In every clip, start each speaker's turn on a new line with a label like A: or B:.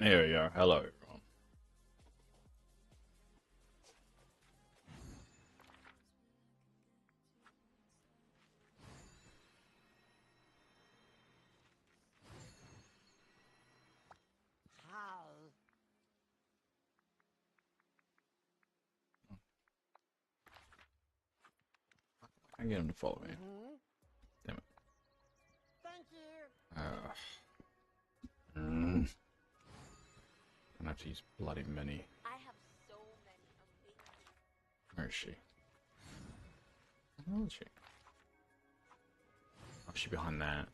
A: Here we go. Hello, everyone. I get him to follow me. Damn it.
B: Thank you.
A: I have to use bloody mini.
B: I have so many amazing.
A: Where is she? Where is she? Oh, she's behind that.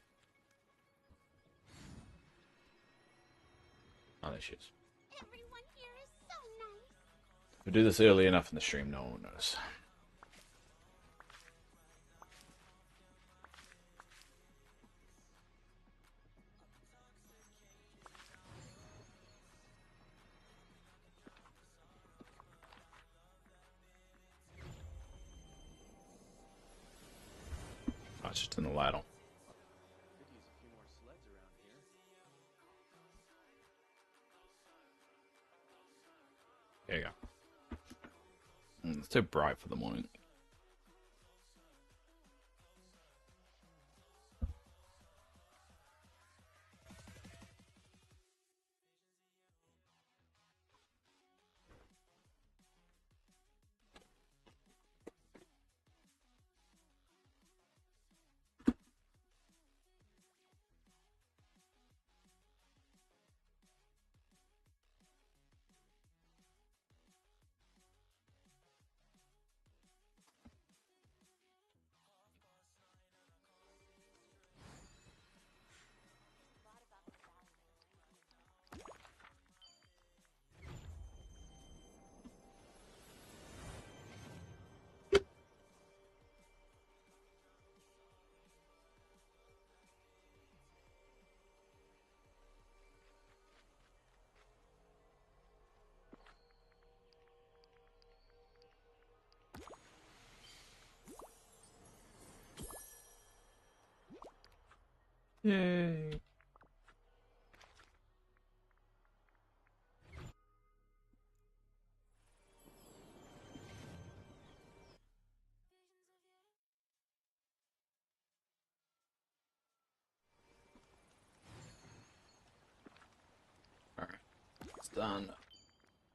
A: Oh, there she is.
B: Everyone here is so nice.
A: If we do this early enough in the stream, no one will notice. Oh, it's just in the ladle.
C: Could use a few more sleds around here.
A: There you go. It's too bright for the morning. Yay. Alright. It's done.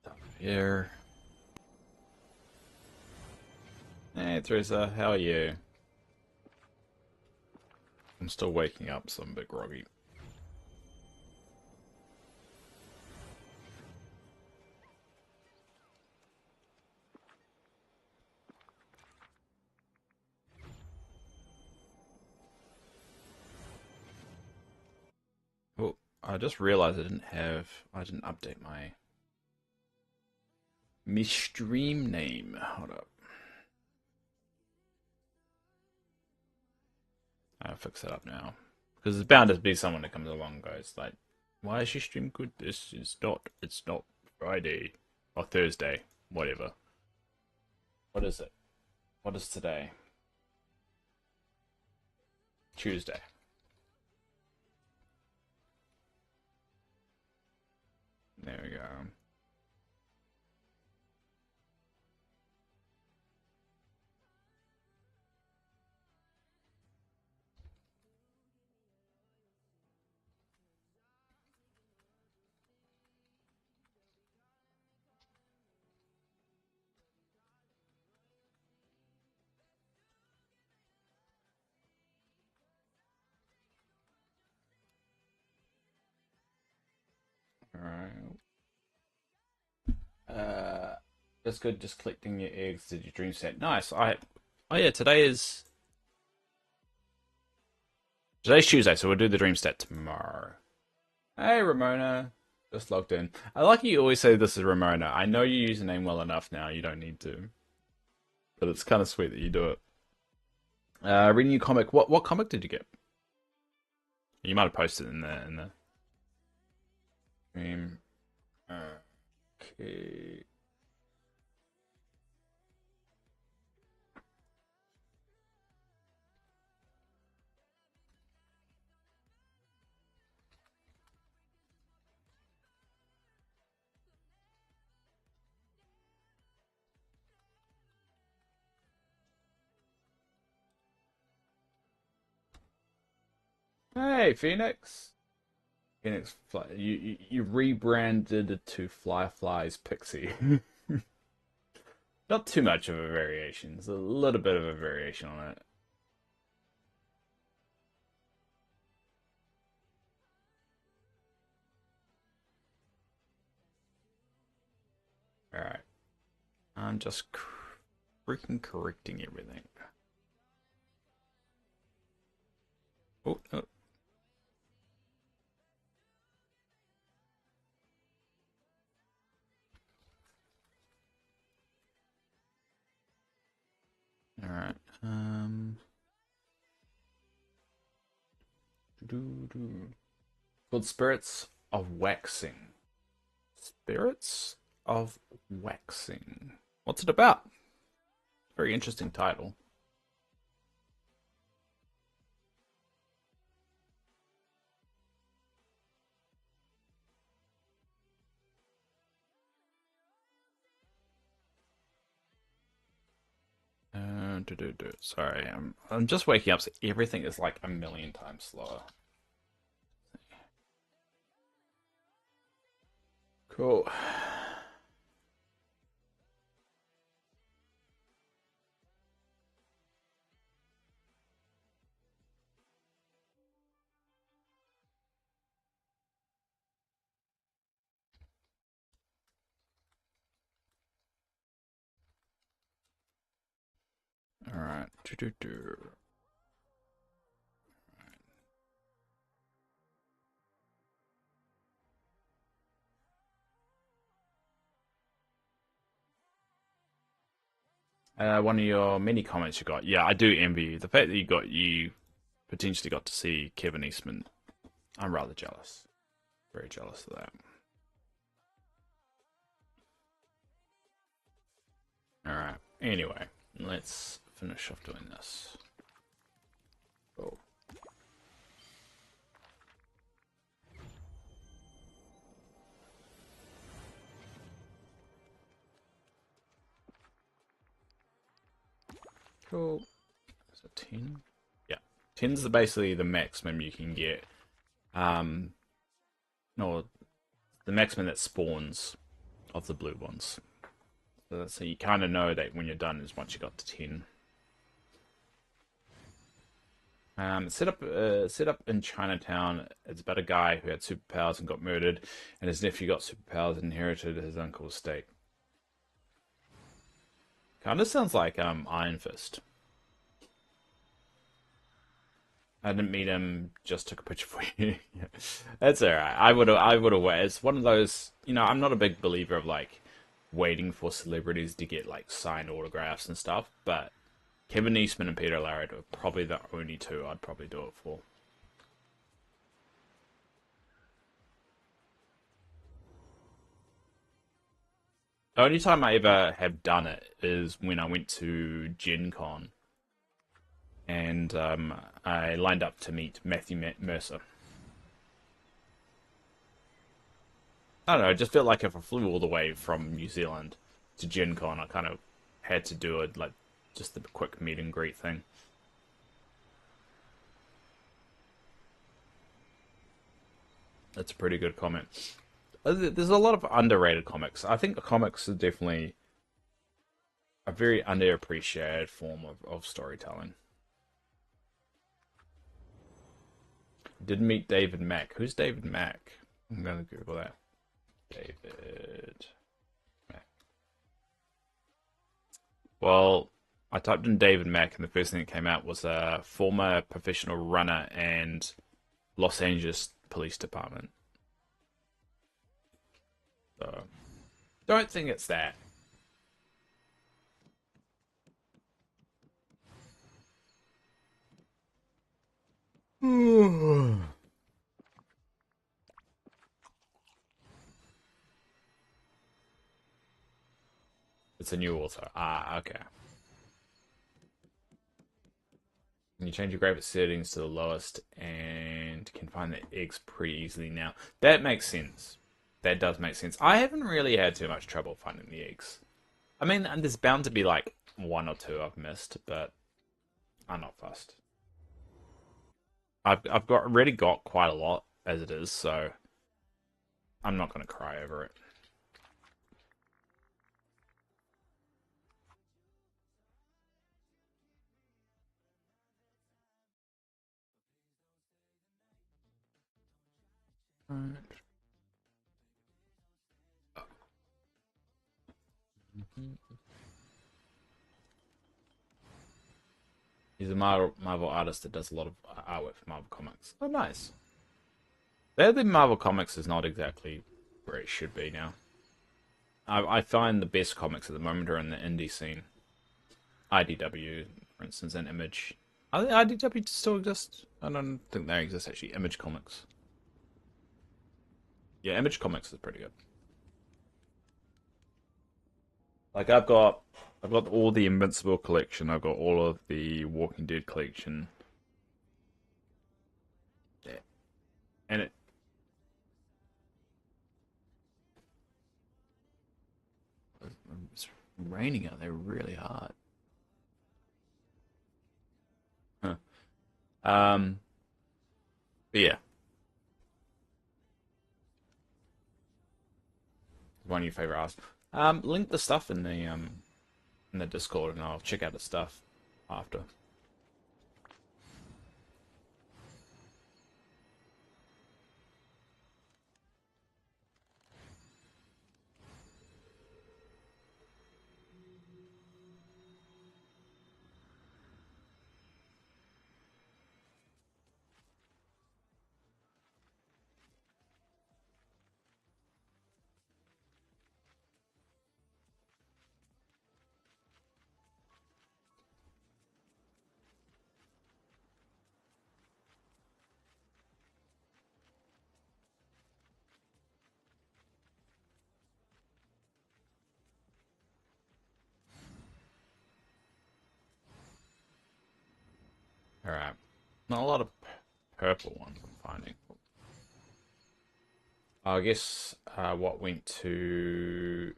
A: Down here. Hey, Teresa, how are you? I'm still waking up, so I'm a bit groggy. Oh, I just realized I didn't update my stream name. Hold up. I'll fix it up now. Because there's bound to be someone that comes along and goes like, why is your stream good? It's not Friday or Thursday, whatever. What is it? What is today? Tuesday. There we go. Alright. That's good. Just collecting your eggs. Did your dream set? Nice. Oh yeah, today's Tuesday, so we'll do the dream set tomorrow. Hey, Ramona. Just logged in. I like you always say this is Ramona. I know you use the name well enough now. You don't need to. But it's kind of sweet that you do it. Reading your comic. What comic did you get? You might have posted it in the stream. Okay. Hey, Phoenix. Phoenix, you rebranded it to Firefly's Pixie. Not too much of a variation. There's a little bit of a variation on it. All right, I'm just freaking correcting everything. Oh, oh. All right. Called Spirits of Waxing. Spirits of Waxing. What's it about? Very interesting title. Sorry, I'm just waking up, so everything is like a million times slower. Cool. All right. One of your many comments you got. Yeah, I do envy you. The fact that you potentially got to see Kevin Eastman. I'm rather jealous. Very jealous of that. All right. Anyway, let's finish off doing this. Cool. Cool. So 10. Yeah. 10's basically the maximum you can get. No, the maximum that spawns of the blue ones. So you kind of know that when you're done is once you got to 10. Set up in Chinatown. It's about a guy who had superpowers and got murdered, and his nephew got superpowers and inherited his uncle's estate. Kind of sounds like Iron Fist. I didn't meet him, just took a picture for you. Yeah. That's alright. I would have waited. It's one of those, I'm not a big believer of like waiting for celebrities to get like signed autographs and stuff, but Kevin Eastman and Peter Larrett are probably the only two I'd probably do it for. The only time I ever have done it is when I went to Gen Con and I lined up to meet Matthew Mercer. I don't know, I just felt like if I flew all the way from New Zealand to Gen Con, I kind of had to do it, like, just a quick meet and greet thing. That's a pretty good comment. There's a lot of underrated comics. I think the comics are definitely a very underappreciated form of storytelling. Didn't meet David Mack. Who's David Mack? I'm gonna Google that. David Mack. Well, I typed in David Mack, and the first thing that came out was a former professional runner and Los Angeles Police Department. So, don't think it's that. It's a new author. Ah, okay. And you change your gravity settings to the lowest and can find the eggs pretty easily now. That makes sense. That does make sense. I haven't really had too much trouble finding the eggs. I mean, and there's bound to be like one or two I've missed, but I'm not fussed. I've got already got quite a lot as it is, so I'm not gonna cry over it. Right. He's a Marvel artist that does a lot of artwork for Marvel Comics. Oh, nice. The Marvel Comics is not exactly where it should be now. I find the best comics at the moment are in the indie scene. IDW, for instance, and Image. I think IDW still exist. I don't think they exist actually. Image Comics. Yeah, Image Comics is pretty good. Like I've got all the Invincible collection. I've got all of the Walking Dead collection. Yeah. And it's raining out there really hard. Huh. Um, but yeah, one of your favorite artists. Link the stuff in the Discord, and I'll check out the stuff after. All right, not a lot of purple ones I'm finding. I guess what went to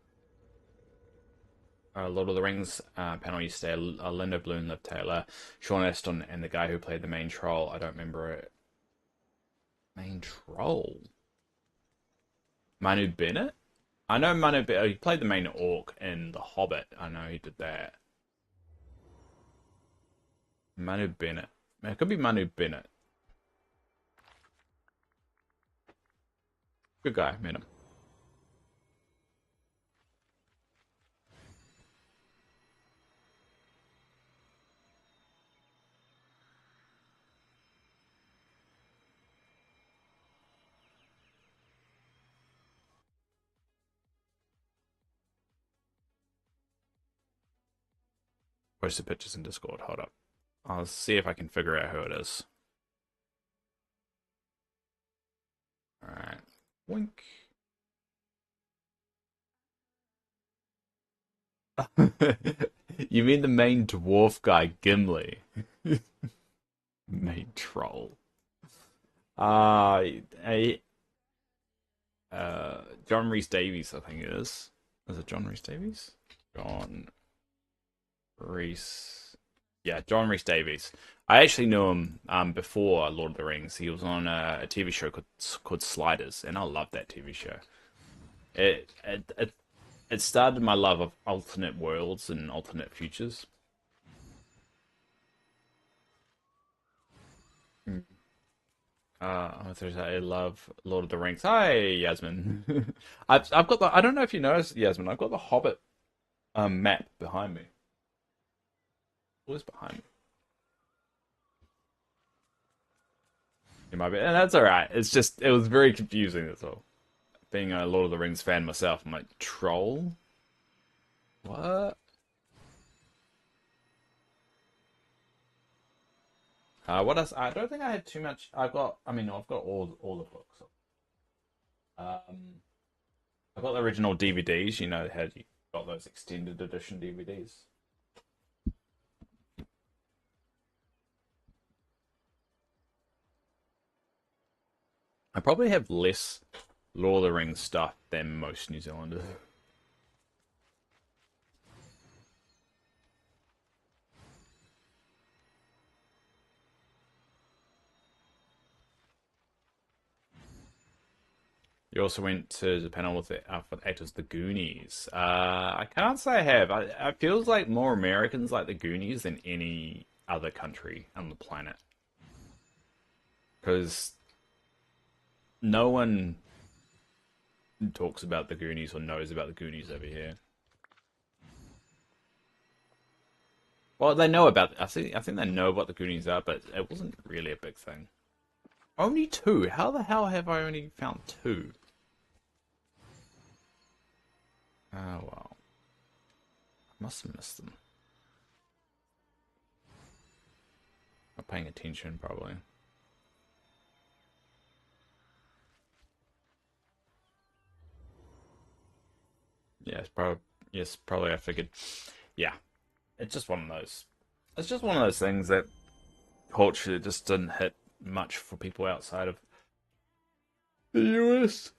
A: Lord of the Rings panel yesterday, Linda Bloom, Liv Taylor, Sean Astin, and the guy who played the main troll. I don't remember it. Main troll? Manu Bennett? I know Manu Bennett. He played the main orc in The Hobbit. I know he did that. Manu Bennett. It could be Manu Bennett. Good guy. Met him. Post the pictures in Discord. Hold up. I'll see if I can figure out who it is. Alright. Wink. You mean the main dwarf guy, Gimli? Main troll. Uh, a John Rhys Davies, I think it is. Is it John Rhys Davies? John Rhys. Yeah, John Rhys Davies. I actually knew him before Lord of the Rings. He was on a TV show called Sliders, and I loved that TV show. It started my love of alternate worlds and alternate futures. Mm. I love Lord of the Rings. Hi, Yasmin. I've got the. I don't know if you noticed, Yasmin. I've got the Hobbit map behind me. What is behind me? You might be, and that's all right. It's just it was very confusing. That's all. Being a Lord of the Rings fan myself, I'm like troll. What? What else? I don't think I had too much. I've got. I mean, I've got all the books. Um, I've got the original DVDs. You know, had you got those extended edition DVDs? I probably have less Lord of the Rings stuff than most New Zealanders. You also went to Japan with the actors The Goonies. I can't say I have. I feels like more Americans like The Goonies than any other country on the planet. Because no one talks about The Goonies or knows about The Goonies over here. Well, they know about. I think they know what The Goonies are, but it wasn't really a big thing. Only two. How the hell have I only found two? Oh well, I must have missed them. Not paying attention, probably. Yes, probably. Yes, probably. I figured. Yeah, it's just one of those. It's just one of those things that culture just didn't hit much for people outside of the US.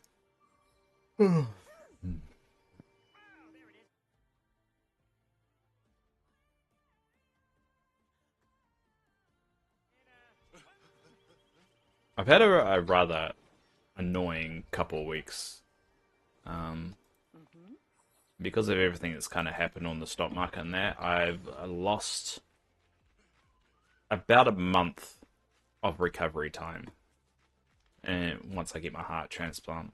A: I've had a rather annoying couple of weeks. Um, because of everything that's kind of happened on the stock market and that, I've lost about a month of recovery time. And once I get my heart transplant,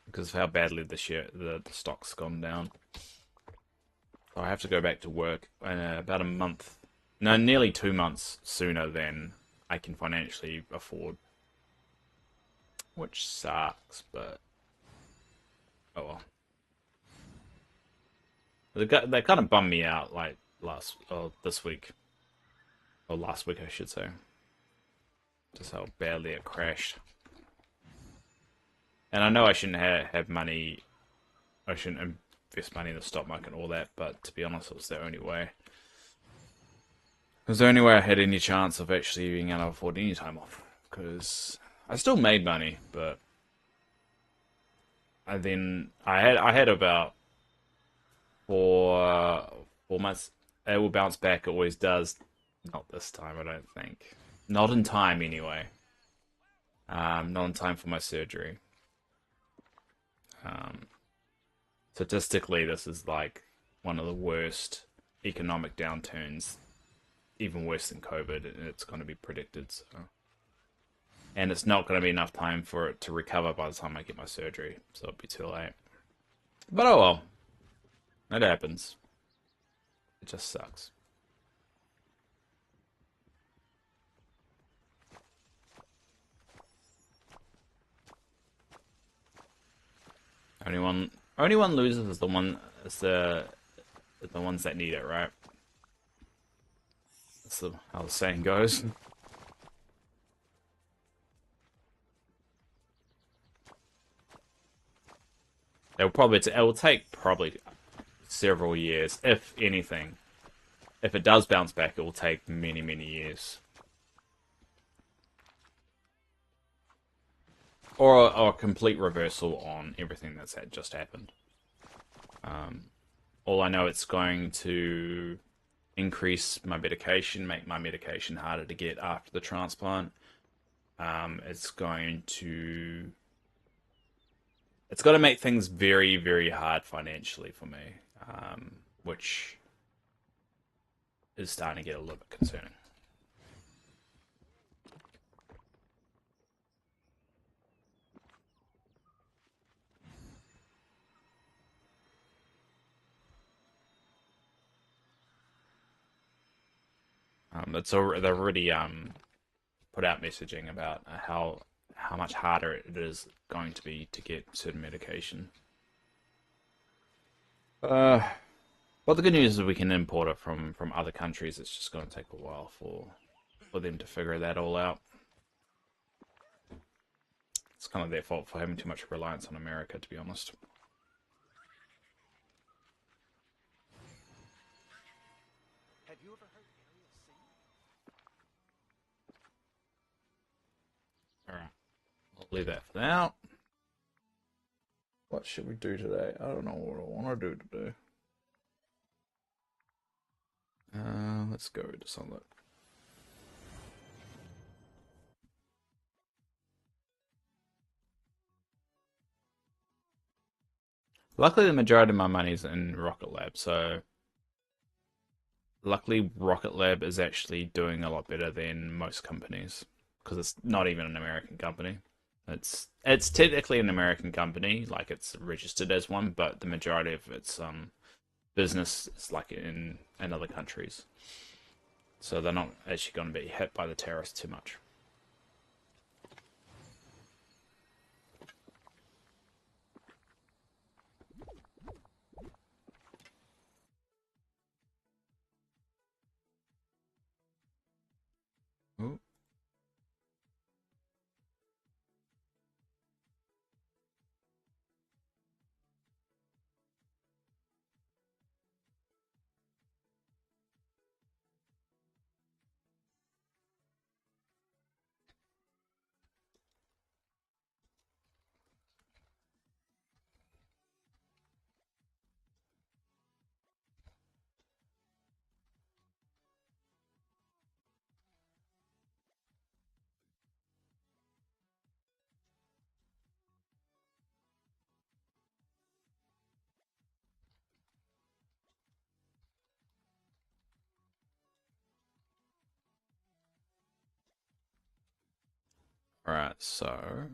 A: because of how badly this year the stock's gone down, so I have to go back to work in about a month. No, nearly 2 months sooner than I can financially afford, which sucks. But oh well. They kind of bummed me out like this week or last week I should say, just how badly it crashed. And I know I shouldn't have money. I shouldn't invest money in the stock market and all that. But to be honest, it was the only way. It was the only way I had any chance of actually being able to afford any time off. Because I still made money, but I had about 4 months. It will bounce back. It always does. Not this time, I don't think. Not in time, anyway. Not in time for my surgery. Um, Statistically, this is like one of the worst economic downturns, even worse than COVID, and it's going to be predicted. So, and it's not going to be enough time for it to recover by the time I get my surgery, so it'll be too late. But oh well, it happens. It just sucks. Only one loses is the ones that need it, right? That's how the saying goes. It will take probably several years, if anything. If it does bounce back, it will take many, many years. Or a complete reversal on everything that's had just happened. All I know, it's going to increase my medication, make my medication harder to get after the transplant. It's going to make things very, very hard financially for me, which is starting to get a little bit concerning. They've already put out messaging about how much harder it is going to be to get certain medication. Uh, but the good news is we can import it from other countries. It's just going to take a while for them to figure that all out. It's kind of their fault for having too much reliance on America, to be honest.
C: Have you ever heard Ariel sing?
A: All right, I'll leave that for now. What should we do today? I don't know what I want to do today. Let's go to something. Luckily, the majority of my money's in Rocket Lab, so luckily Rocket Lab is actually doing a lot better than most companies because it's not even an American company. It's technically an American company, like it's registered as one, but the majority of its business is like in other countries, so they're not actually going to be hit by the tariffs too much. Ooh. All right, so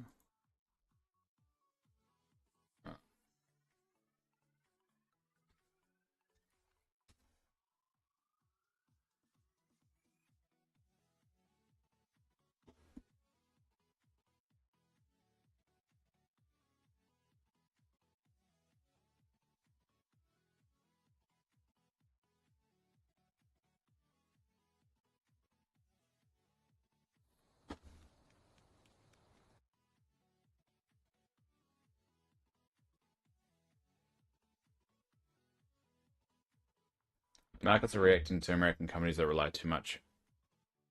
A: markets are reacting to American companies that rely too much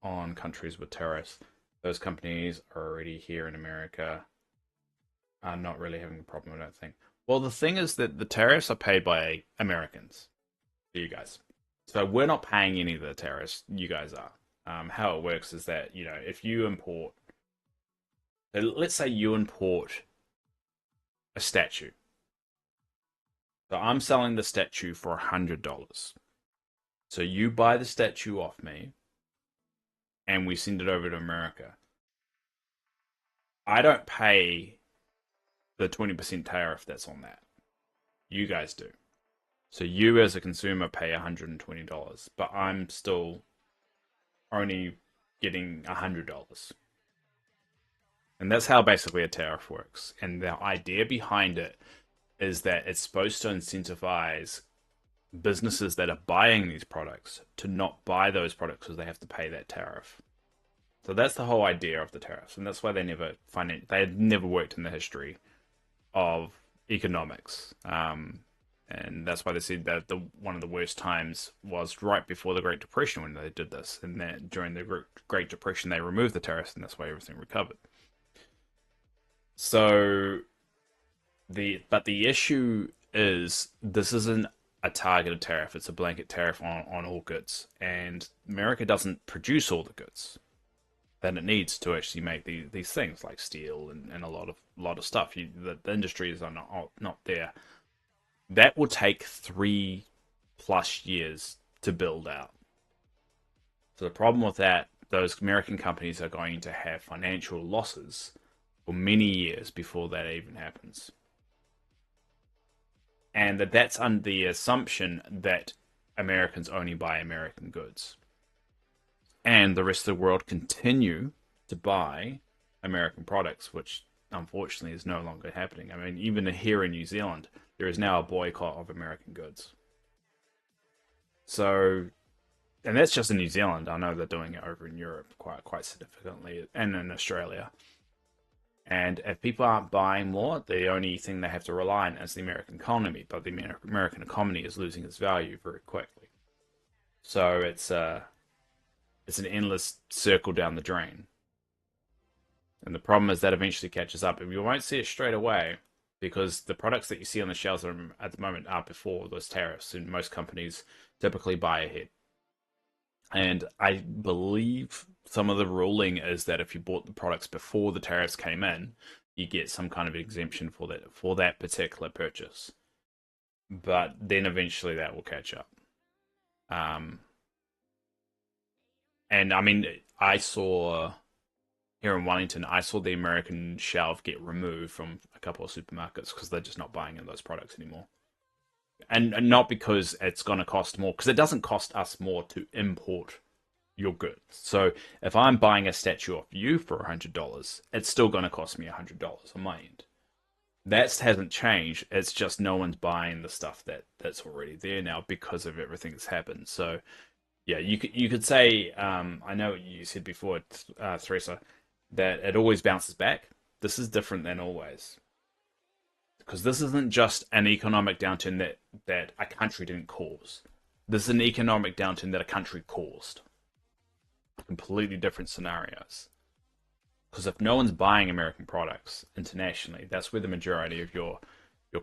A: on countries with tariffs. Those companies are already here in America, are not really having a problem, I don't think. Well, the thing is that the tariffs are paid by Americans, you guys. So we're not paying any of the tariffs, you guys are. How it works is that, if you import, let's say you import a statue. So I'm selling the statue for $100. So you buy the statue off me and we send it over to America. I don't pay the 20% tariff that's on that. You guys do. So you as a consumer pay $120, but I'm still only getting $100. And that's how basically a tariff works. And the idea behind it is that it's supposed to incentivize businesses that are buying these products to not buy those products because they have to pay that tariff. So that's the whole idea of the tariffs, and that's why they had never worked in the history of economics. And that's why they said that the one of the worst times was right before the Great Depression when they did this, and that during the Great Depression they removed the tariffs, and that's why everything recovered. So the issue is this isn't a targeted tariff; it's a blanket tariff on all goods, and America doesn't produce all the goods that it needs to actually make these things like steel and a lot of stuff. The industries are not there. That will take 3+ years to build out. So the problem with that, those American companies are going to have financial losses for many years before that even happens. And that's under the assumption that Americans only buy American goods. And the rest of the world continue to buy American products, which unfortunately is no longer happening. I mean, even here in New Zealand, there is now a boycott of American goods. So, and that's just in New Zealand. I know they're doing it over in Europe quite significantly, and in Australia. And if people aren't buying more, the only thing they have to rely on is the American economy. But the American economy is losing its value very quickly. So it's an endless circle down the drain. And the problem is that eventually catches up. And you won't see it straight away because the products that you see on the shelves at the moment are before those tariffs. And most companies typically buy ahead. And I believe some of the ruling is that if you bought the products before the tariffs came in, you get some kind of exemption for that particular purchase. but then eventually that will catch up. Um, and I mean, I saw here in Wellington, I saw the American shelf get removed from a couple of supermarkets because they're just not buying in those products anymore. And not because it's going to cost more, because it doesn't cost us more to import your goods. So if I'm buying a statue of you for $100, it's still going to cost me $100 on my end. That hasn't changed. It's just no one's buying the stuff that's already there now because of everything that's happened. So yeah, you could say I know what you said before, Theresa, that it always bounces back. This is different than always because this isn't just an economic downturn that a country didn't cause. This is an economic downturn that a country caused. Completely different scenarios. Because if no one's buying American products internationally, that's where the majority of your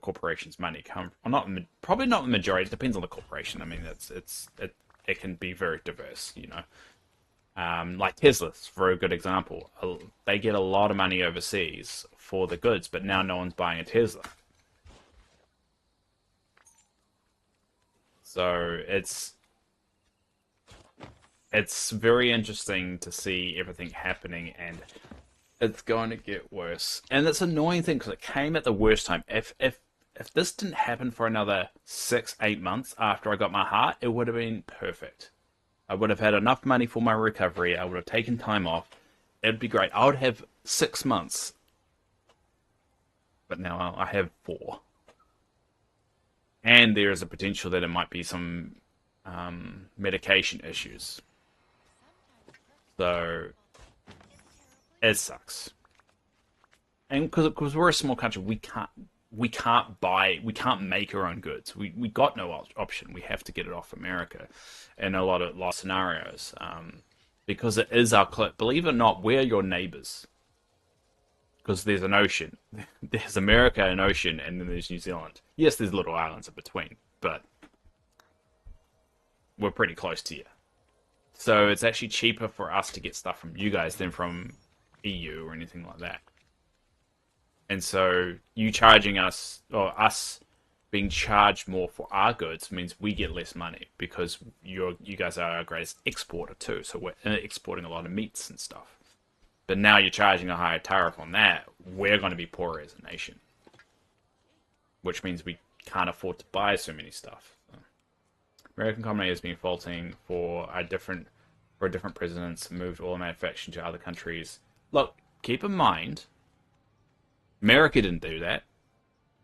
A: corporation's money come from. Well, not probably not the majority. It depends on the corporation. I mean, it can be very diverse. Like Tesla's for a good example. They get a lot of money overseas for the goods, but now no one's buying a Tesla. So it's very interesting to see everything happening, and it's going to get worse. And it's an annoying thing because it came at the worst time. If this didn't happen for another 6, 8 months after I got my heart, it would have been perfect. I would have had enough money for my recovery. I would have taken time off. It'd be great. I would have 6 months, but now I have 4. And there is a potential that it might be some medication issues. So it sucks. And because we're a small country, we can't make our own goods. We got no option. We have to get it off America, in a lot of scenarios, because it is our believe it or not, we're your neighbors. Because there's an ocean, there's America, an ocean, and then there's New Zealand. Yes, there's little islands in between, but we're pretty close to you. So it's actually cheaper for us to get stuff from you guys than from EU or anything like that. And so you charging us, or us being charged more for our goods, means we get less money because you guys are our greatest exporter too. So we're exporting a lot of meats and stuff. But now you're charging a higher tariff on that. We're going to be poorer as a nation, which means we can't afford to buy so many stuff. So American economy has been faltering for different presidents, moved all manufacturing to other countries. Look, keep in mind, America didn't do that.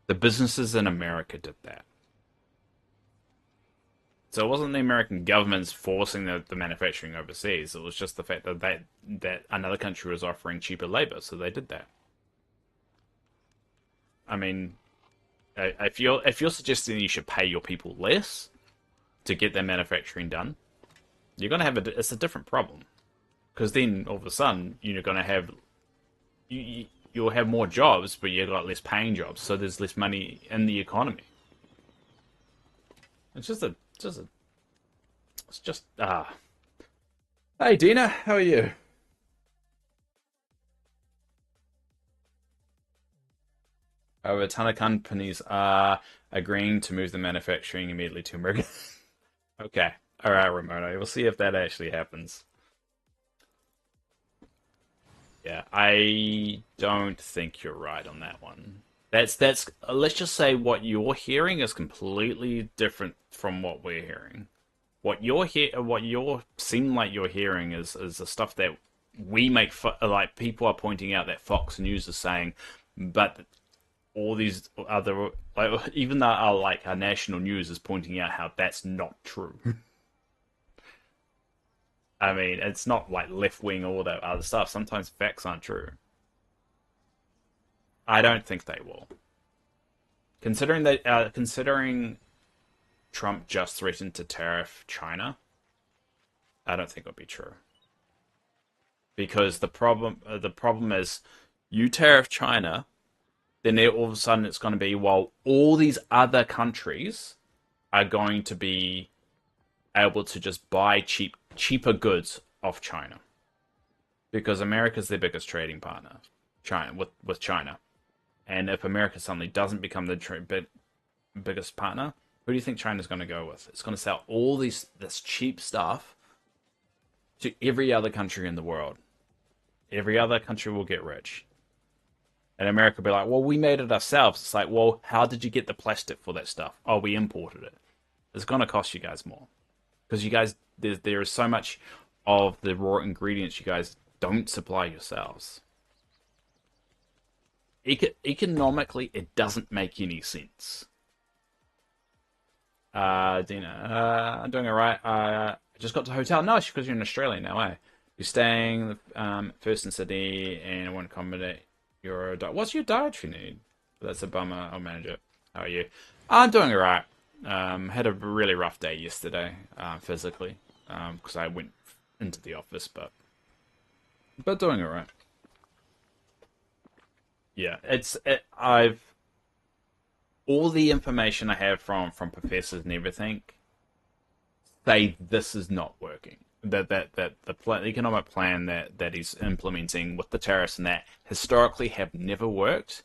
A: The businesses in America did that. So it wasn't the American government's forcing the manufacturing overseas. It was just the fact that another country was offering cheaper labor, so they did that. I mean, if you're suggesting you should pay your people less to get their manufacturing done, you're gonna have it's a different problem. Because then all of a sudden you're gonna have you'll have more jobs, but you've got less paying jobs, so there's less money in the economy. It's just. Hey Dina, how are you? Oh, a ton of companies are agreeing to move the manufacturing immediately to America. Okay, all right, Ramona. We'll see if that actually happens. Yeah, I don't think you're right on that one. That's let's just say what you're hearing is completely different from what we're hearing. What you're seem like you're hearing is the stuff that we make like people are pointing out that Fox News is saying, but all these other like even our national news is pointing out how that's not true. I mean, it's not like left wing or all that other stuff. Sometimes facts aren't true. I don't think they will. Considering Trump just threatened to tariff China, I don't think it'll be true. Because the problem is, you tariff China, then all of a sudden it's going to be, well, all these other countries are going to be able to just buy cheaper goods off China because America's their biggest trading partner, China with China. And if America suddenly doesn't become the biggest partner, who do you think China's going to go with? It's going to sell all this cheap stuff to every other country in the world. Every other country will get rich. And America will be like, well, we made it ourselves. It's like, well, how did you get the plastic for that stuff? Oh, we imported it. It's going to cost you guys more. Because you guys, there is so much of the raw ingredients you guys don't supply yourselves. Economically, it doesn't make any sense. Dina, I'm doing alright. I just got to the hotel. No, because you're in Australia now, eh? You're staying first in Sydney and I won't accommodate your diet. What's your dietary need? That's a bummer. I'll manage it. How are you? I'm doing alright. Had a really rough day yesterday, physically, because I went into the office, but doing alright. Yeah, I've all the information I have from professors and everything say this is not working. That the economic plan that he's implementing with the tariffs and that historically have never worked,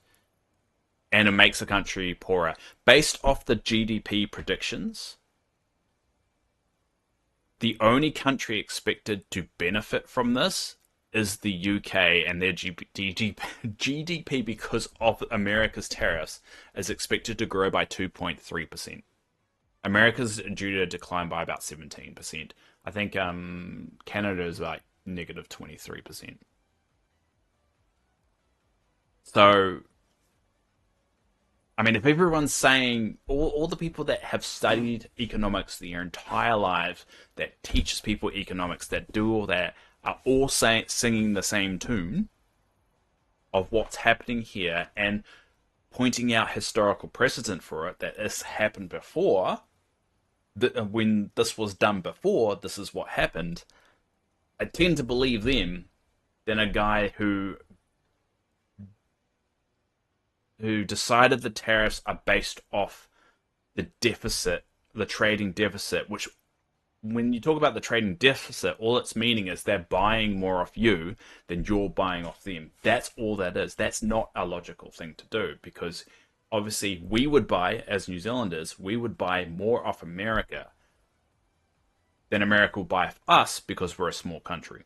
A: and it makes the country poorer. Based off the GDP predictions, the only country expected to benefit from this is the UK, and their GDP, because of America's tariffs, is expected to grow by 2.3%. America's due to decline by about 17%. I think Canada is like negative 23%. So, I mean, if everyone's saying, all the people that have studied economics their entire lives, that teaches people economics, that do all that, are all singing the same tune of what's happening here and pointing out historical precedent for it, that this happened before, that when this was done before, this is what happened. I tend to believe them than a guy who decided the tariffs are based off the deficit, the trading deficit, which when you talk about the trading deficit, all it's meaning is they're buying more off you than you're buying off them. That's all that is. That's not a logical thing to do, because obviously we would buy, as New Zealanders, we would buy more off America than America will buy off us because we're a small country.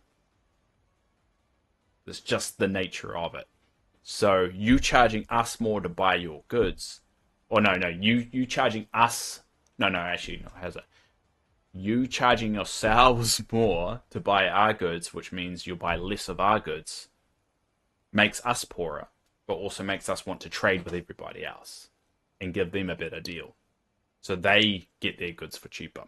A: It's just the nature of it. So you charging us more to buy your goods, or no, you charging us, no, actually, no, how's it? You charging yourselves more to buy our goods, which means you'll buy less of our goods, makes us poorer, but also makes us want to trade with everybody else and give them a better deal. So they get their goods for cheaper.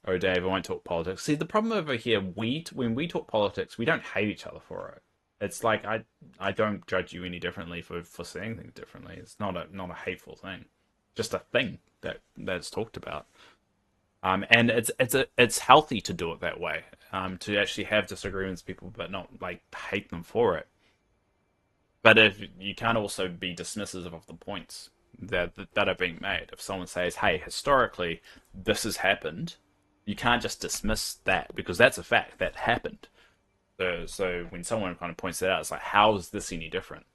A: Oh, Dave, I won't talk politics. See, the problem over here, when we talk politics, we don't hate each other for it. It's like I don't judge you any differently for saying things differently. It's not a hateful thing, just a thing that's talked about. And it's healthy to do it that way. To actually have disagreements with people, but not like hate them for it. But if you can't also be dismissive of the points that are being made. If someone says, "Hey, historically this has happened," you can't just dismiss that because that's a fact that happened. So when someone kind of points that out, it's like, how is this any different?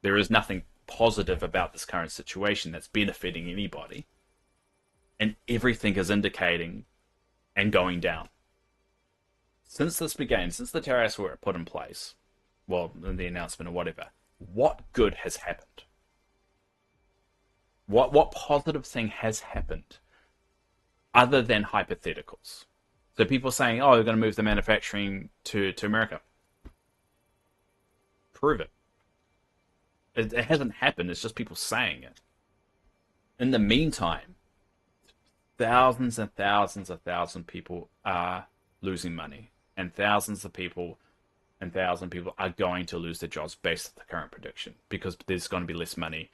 A: There is nothing positive about this current situation that's benefiting anybody, and everything is indicating and going down. Since this began, since the tariffs were put in place, well, the announcement or whatever, what good has happened? What positive thing has happened other than hypotheticals? So people saying, "Oh, they're going to move the manufacturing to America." Prove it. It hasn't happened. It's just people saying it. In the meantime, thousands and thousands of people are losing money, and thousand people are going to lose their jobs based on the current prediction, because there's going to be less money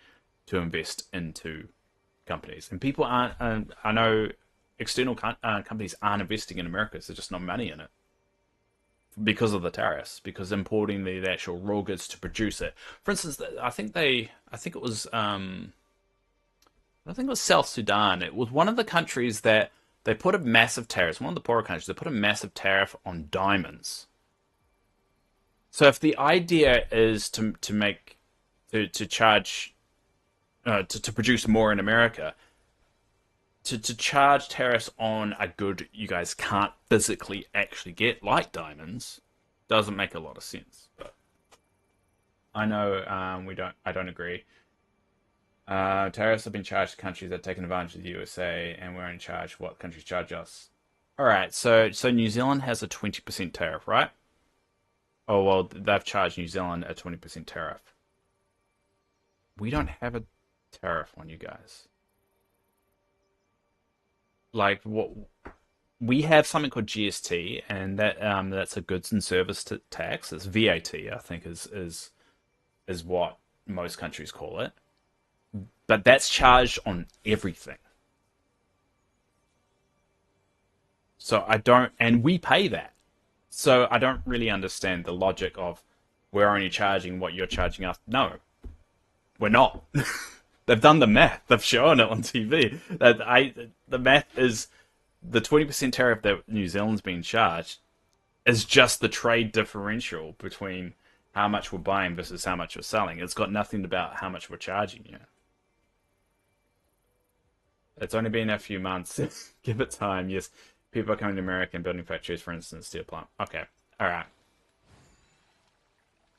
A: to invest into companies, and people aren't. I know external companies aren't investing in America. So there's just not money in it because of the tariffs, because importing the actual raw goods to produce it. For instance, I think it was South Sudan. It was one of the countries that they put a massive tariff. One of the poorer countries. They put a massive tariff on diamonds. So if the idea is to make to charge to produce more in America, to charge tariffs on a good you guys can't physically actually get, like diamonds, doesn't make a lot of sense. But I know we don't. I don't agree. Tariffs have been charged to countries that have taken advantage of the USA, and we're in charge what countries charge us. All right, so New Zealand has a 20% tariff, right? Oh well, they've charged New Zealand a 20% tariff. We don't have a tariff on you guys. Like what we have something called GST, and that's a goods and service tax. It's VAT, I think, is what most countries call it. But that's charged on everything. So I don't, and we pay that. So I don't really understand the logic of we're only charging what you're charging us. No, we're not. They've done the math. They've shown it on TV. The math is the 20% tariff that New Zealand's been charged is just the trade differential between how much we're buying versus how much we're selling. It's got nothing about how much we're charging you. It's only been a few months. Give it time. Yes, people are coming to America and building factories, for instance, steel plant. Okay, all right.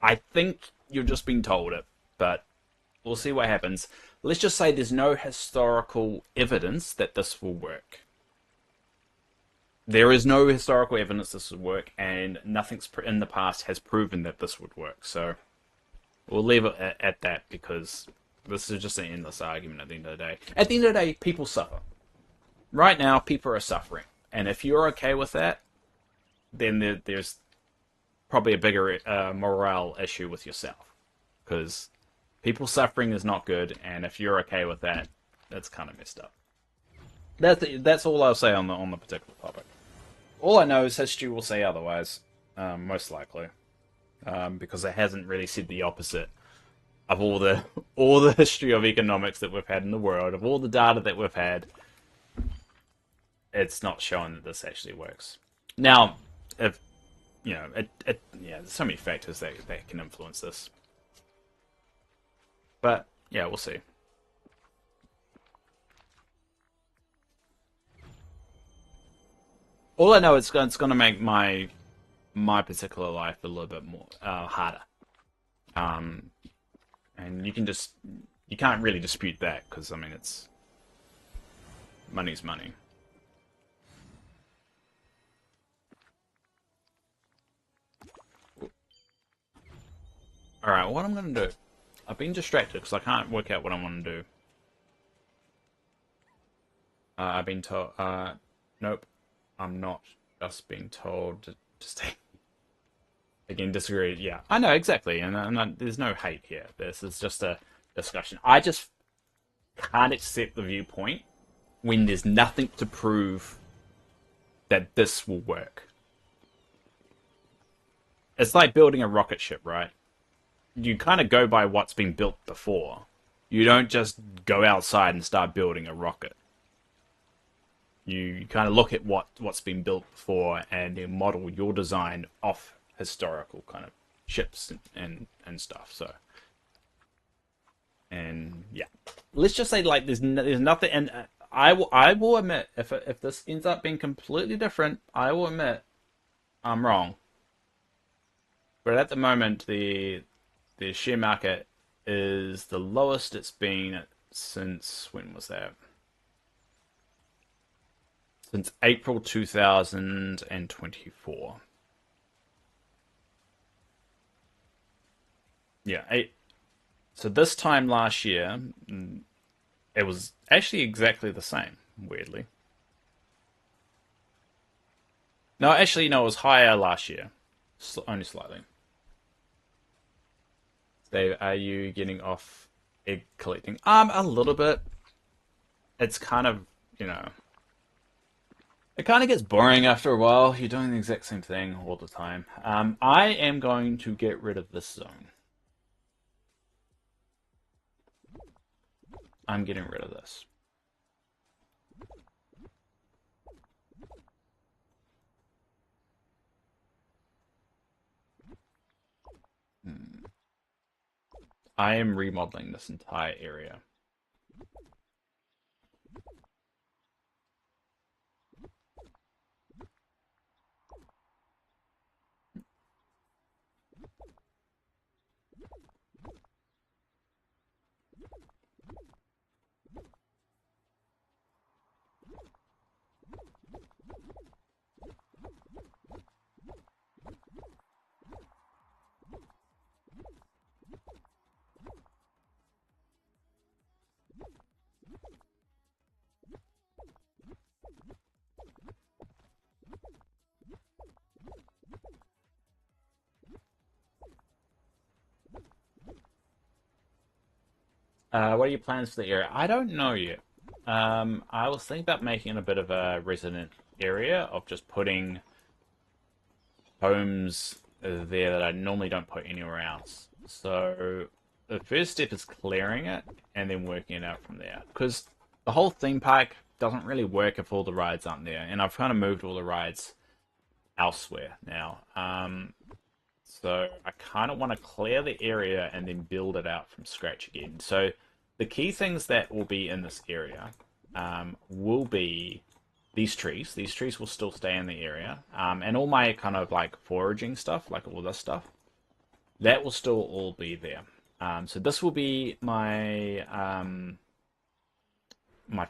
A: I think you're just being told it, but we'll see what happens. Let's just say there's no historical evidence that this will work. There is no historical evidence this would work, and nothing's in the past has proven that this would work. So we'll leave it at that because this is just an endless argument at the end of the day. At the end of the day, people suffer. Right now, people are suffering. And if you're okay with that, then there's probably a bigger morale issue with yourself. Because people suffering is not good, and if you're okay with that, that's kind of messed up. That's all I'll say on the particular topic. All I know is history will say otherwise, most likely, because it hasn't really said the opposite of all the history of economics that we've had in the world, of all the data that we've had. It's not showing that this actually works. Now, if you know, yeah, there's so many factors that can influence this, but yeah, we'll see. All I know is it's going to make my particular life a little bit more harder. Um, and you can't really dispute that because I mean it's money's money. All right, what I'm going to do? I've been distracted because I can't work out what I want to do. I've been told. Nope, I'm not just being told to stay. Again, disagree. Yeah, I know exactly, and there's no hate here. This is just a discussion. I just can't accept the viewpoint when there's nothing to prove that this will work. It's like building a rocket ship, right? You kind of go by what's been built before. You don't just go outside and start building a rocket. You kind of look at what's been built before and then model your design off historical kind of ships and stuff. So, and yeah, let's just say like there's nothing. And I will admit if this ends up being completely different, I will admit I'm wrong. But at the moment, the share market is the lowest it's been since when was that? Since April 2024. Yeah, so this time last year, it was actually exactly the same, weirdly. No, actually, no, it was higher last year. Only slightly. Dave, are you getting off egg collecting? A little bit. It's kind of, you know, it kind of gets boring after a while. You're doing the exact same thing all the time. I am going to get rid of this zone. I'm getting rid of this. I am remodeling this entire area. What are your plans for the area? I don't know yet. I was thinking about making it a bit of a resident area of just putting homes there that I normally don't put anywhere else. So the first step is clearing it and then working it out from there. Because the whole theme park doesn't really work if all the rides aren't there, and I've kind of moved all the rides elsewhere now. So I kind of want to clear the area and then build it out from scratch again. So the key things that will be in this area will be these trees. These trees will still stay in the area, and all my kind of like foraging stuff, like all this stuff, that will still all be there. So this will be my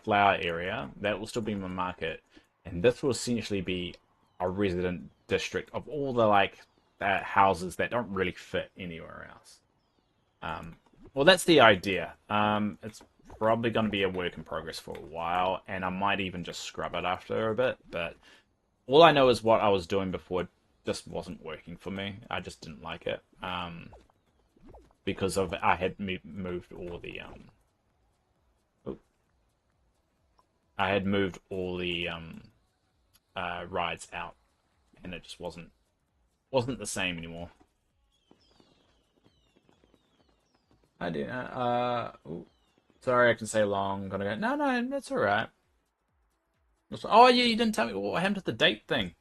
A: flower area. That will still be my market, and this will essentially be a resident district of all the like houses that don't really fit anywhere else. Um, well, that's the idea. It's probably going to be a work in progress for a while, and I might even just scrub it after a bit. But all I know is what I was doing before just wasn't working for me. I just didn't like it because of I had moved all the oh, I had moved all the rides out, and it just wasn't the same anymore. I do. Ooh, sorry, I can say long. Gonna go. No, no, that's all right. Oh yeah, you didn't tell me what happened to the date thing.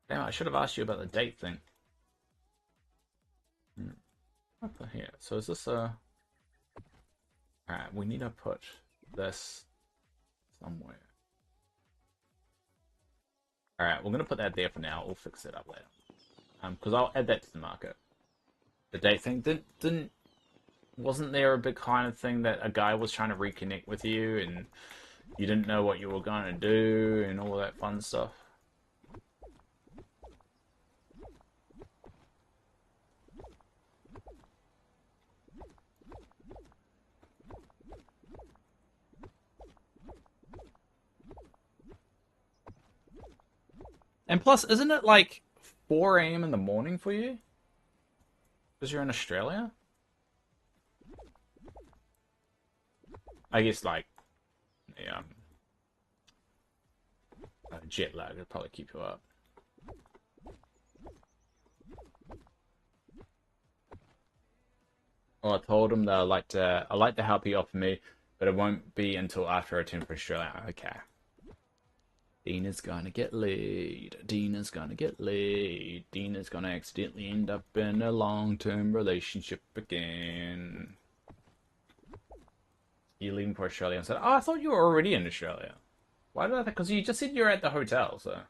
A: Damn, I should have asked you about the date thing. Hmm. Up here. So is this a? All right, we need to put this somewhere. All right, we're gonna put that there for now. We'll fix it up later. Because I'll add that to the market. The date thing didn't wasn't there a big kind of thing that a guy was trying to reconnect with you and you didn't know what you were going to do and all that fun stuff? And plus, isn't it like 4 a.m. in the morning for you? Because you're in Australia? I guess like yeah, jet lag would probably keep you up. Well, I told him that I like the help he offered me, but it won't be until after I return for Australia. Okay. Dina's gonna get laid. Dina's gonna get laid. Dina's gonna accidentally end up in a long-term relationship again. You leaving for Australia and said, "Oh, I thought you were already in Australia." Why did I think? Because you just said you're at the hotel, so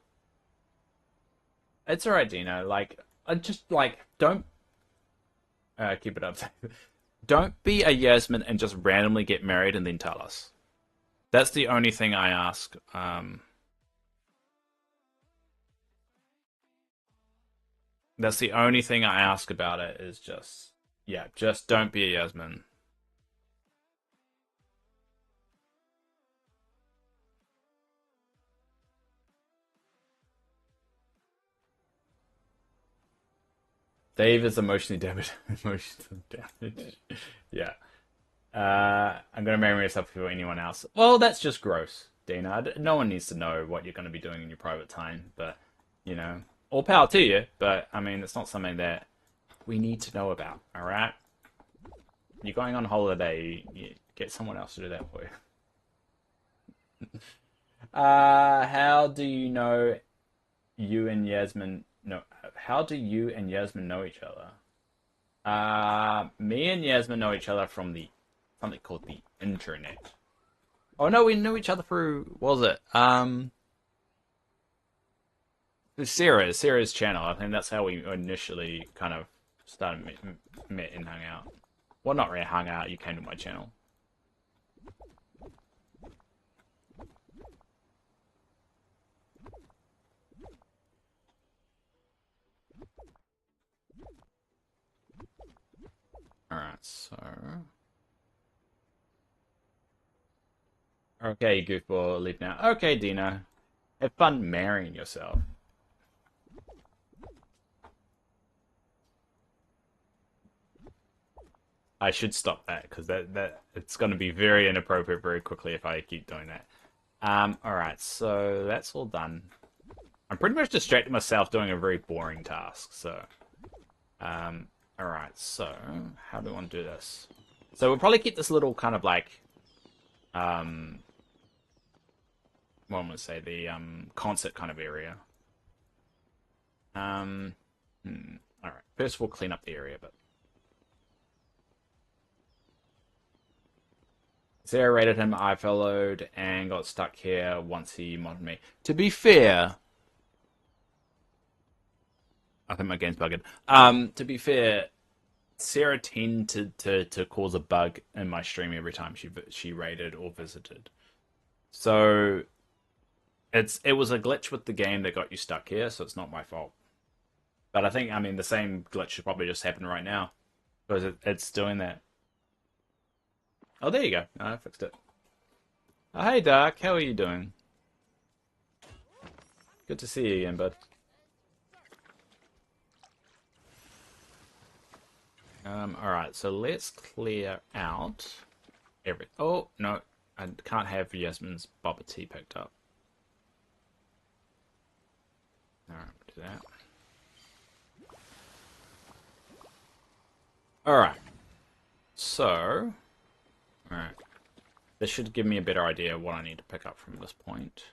A: it's all right, Dina. Like, I just like don't keep it up. Don't be a Yasmin and just randomly get married and then tell us. That's the only thing I ask. That's the only thing I ask about it is just, yeah, just don't be a Yasmin. Dave is emotionally damaged. Emotionally damaged. Yeah. I'm gonna marry myself before anyone else. Well, that's just gross, Dina. No one needs to know what you're gonna be doing in your private time, but you know, all power to you. But I mean, it's not something that we need to know about. All right? You're going on holiday. You get someone else to do that for you. How do you know you and Yasmin know? How do you and Yasmin know each other? Me and Yasmin know each other from the something called the internet. Oh no, we knew each other through, what was it? Sarah's channel. I think that's how we initially kind of started met and hung out. Well, not really hung out. You came to my channel. All right, so okay, goofball, leave now. Okay, Dina, have fun marrying yourself. I should stop that because that it's going to be very inappropriate very quickly if I keep doing that. All right, so that's all done. I'm pretty much distracting myself doing a very boring task. So, all right, so how do we want to do this? So we'll probably keep this little kind of like, um, what am I say, the concert kind of area. Um, all right, first we'll clean up the area, but Sarah rated him. I followed and got stuck here once he modded me. To be fair, I think my game's bugged. To be fair, Sarah tended to cause a bug in my stream every time she raided or visited. So it was a glitch with the game that got you stuck here, so it's not my fault. But I mean the same glitch should probably just happen right now because it's doing that. Oh, there you go. I fixed it. Oh, hey, Dark. How are you doing? Good to see you again, bud. All right. So let's clear out every. Oh no, I can't have Yasmin's Bubba Tea picked up. All right, do that. All right. So, all right. This should give me a better idea of what I need to pick up from this point.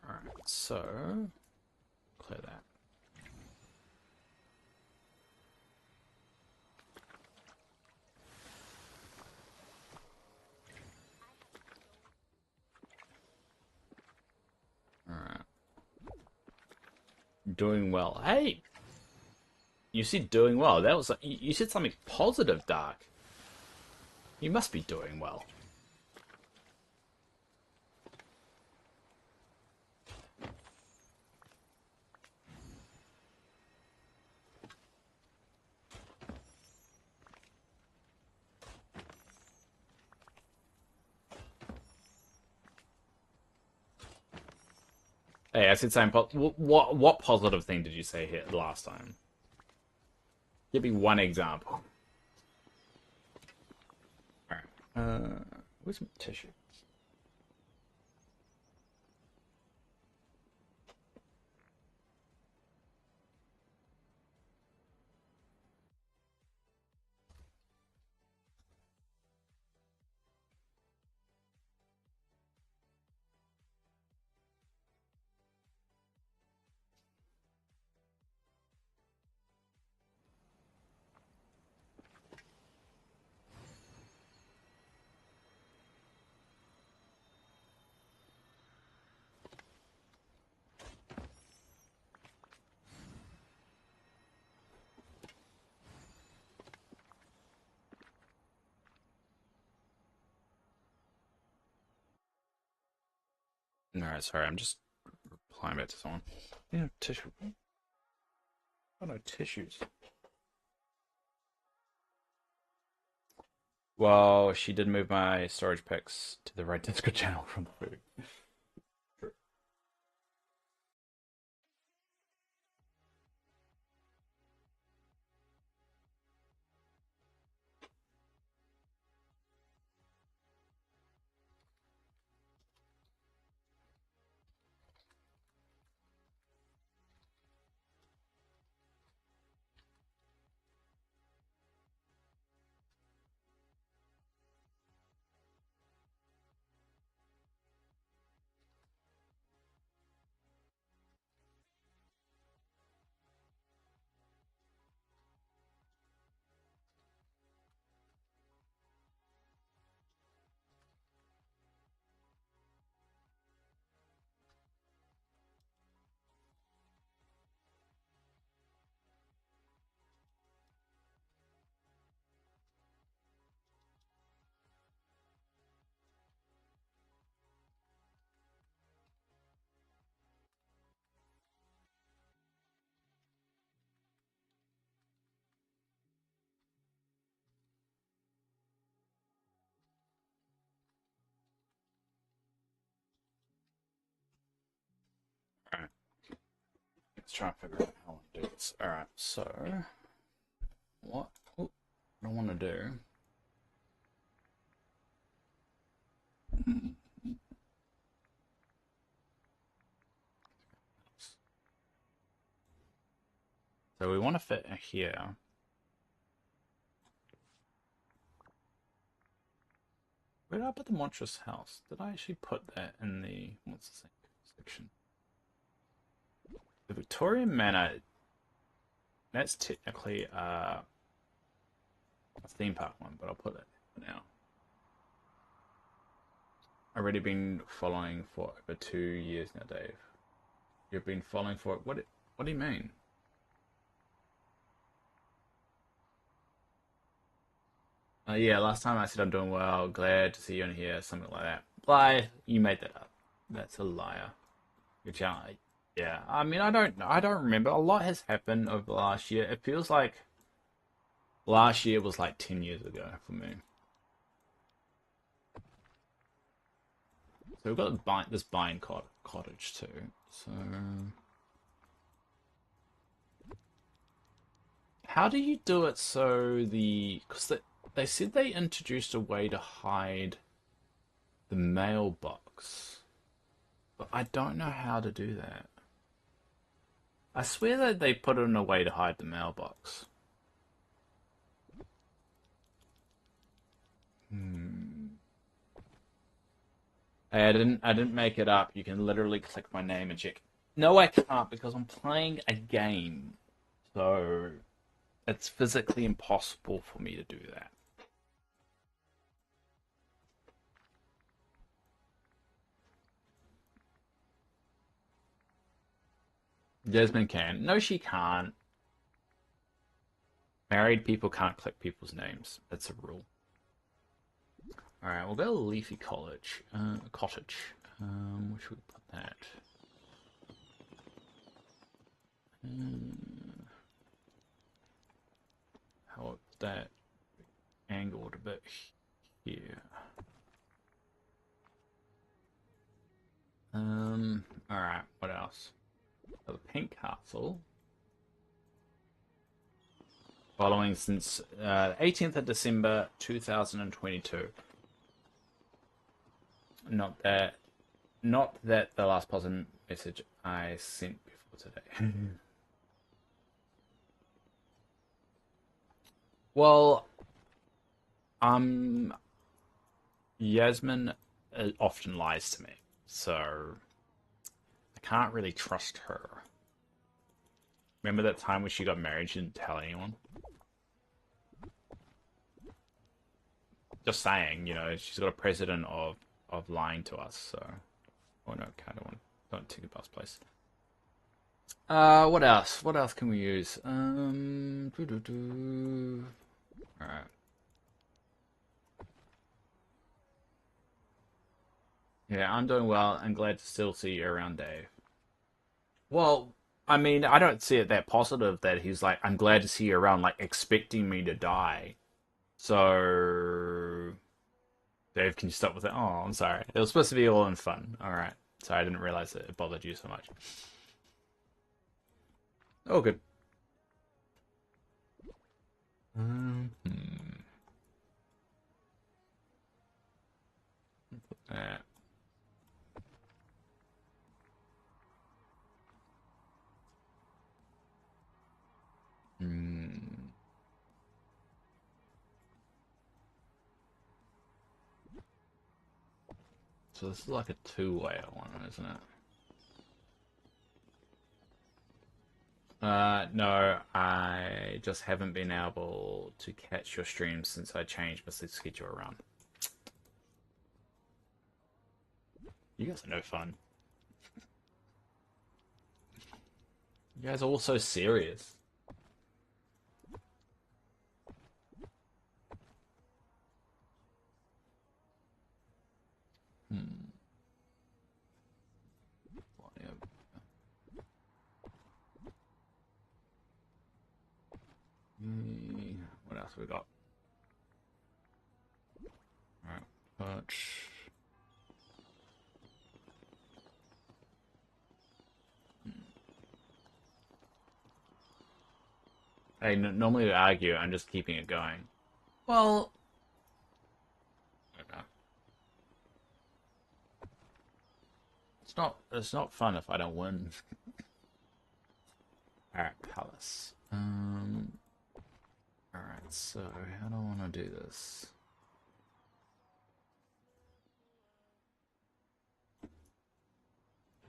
A: All right. So, clear that. All right. Doing well. Hey, you said doing well. That was you said something positive, Dark. You must be doing well. Hey, I said something. What positive thing did you say here last time? Give me one example. All right. Where's my tissue? All right, sorry. I'm just replying back to someone. Yeah, tissue. Oh no, tissues. Well, she did move my storage picks to the right Discord channel from the food. Let's try and figure out how to do this. Alright, so what I want to do. So we want to fit here. Where did I put the monstrous house? Did I actually put that in the what's the section? The Victorian Manor. That's technically a theme park one, but I'll put it for now. I've already been following for over 2 years now, Dave. You've been following for what? What do you mean? Yeah, last time I said I'm doing well. Glad to see you in here. Something like that. Lie. You made that up. That's a liar. Good challenge. Yeah. I mean, I don't remember. A lot has happened over the last year. It feels like last year was like 10 years ago for me. So we've got this bind cottage too. So how do you do it so because they said they introduced a way to hide the mailbox, but I don't know how to do that. I swear that they put in a way to hide the mailbox. Hey, I didn't make it up. You can literally click my name and check. No, I can't because I'm playing a game. So it's physically impossible for me to do that. Jasmine can. No, she can't. Married people can't click people's names. That's a rule. Alright, we'll go Leafy College. Cottage. Where should we put that? How about that angled a bit here? Alright, what else? Oh, the Pink Castle. Following since 18th of December 2022. Not that the last positive message I sent before today. Well, Yasmin often lies to me, so I can't really trust her. Remember that time when she got married, she didn't tell anyone? Just saying, she's got a precedent of lying to us, so... Oh no, I don't take a bus place. What else? What else can we use? Alright. Yeah, I'm doing well. I'm glad to still see you around, Dave. Well, I mean, I don't see it that positive that he's like, I'm glad to see you around, like expecting me to die. So, Dave, can you stop with that? Oh, I'm sorry. It was supposed to be all in fun. All right. Sorry, I didn't realize it bothered you so much. Oh, good. Hmm. Uh, hmm. So this is like a two-way one, isn't it? No, I just haven't been able to catch your streams since I changed my sleep schedule around. You guys are no fun. You guys are all so serious. Hmm. What else we got? Alright, perch. Hey, normally we argue. I'm just keeping it going. Well, okay. It's not fun if I don't win. All right, Palace. All right. So how do I want to do this?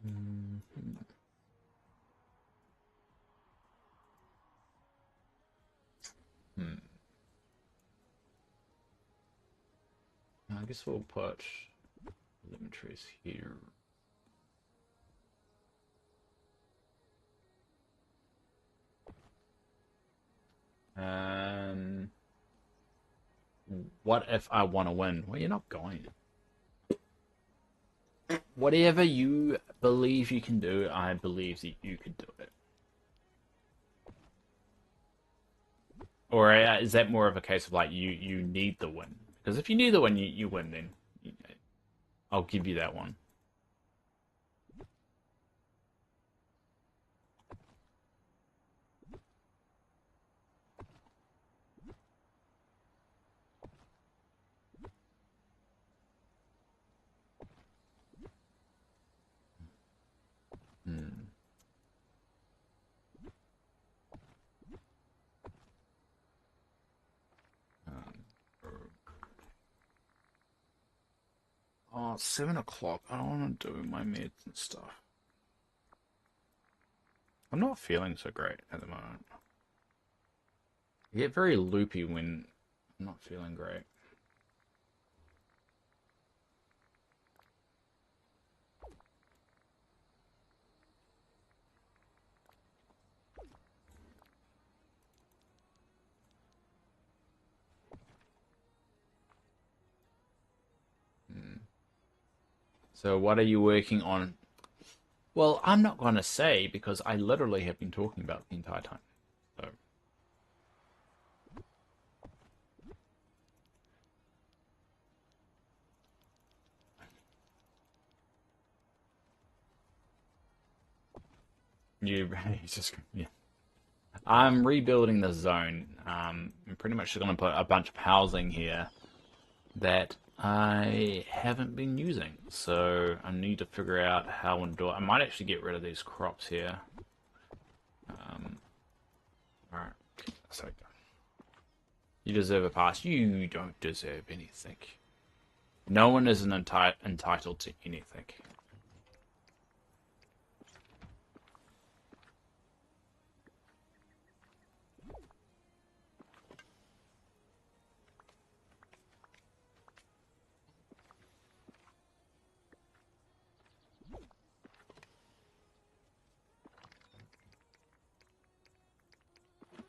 A: Mhm. Hmm. I guess we'll put limitaries here. Um, what if I want to win? Well, you're not going. Whatever you believe you can do, I believe that you can do it. Or is that more of a case of like you need the win? Because if you need the win, you win. Then I'll give you that one. Hmm. Um, oh, it's 7 o'clock. I don't want to do my meds and stuff. I'm not feeling so great at the moment. I get very loopy when I'm not feeling great. Hmm. So what are you working on? Well, I'm not going to say because I literally have been talking about the entire time. So you just yeah. I'm rebuilding the zone. I'm pretty much going to put a bunch of housing here that I haven't been using. So I need to figure out how and do it. I might actually get rid of these crops here. All right. So you deserve a pass. You don't deserve anything. No one is entitled to anything.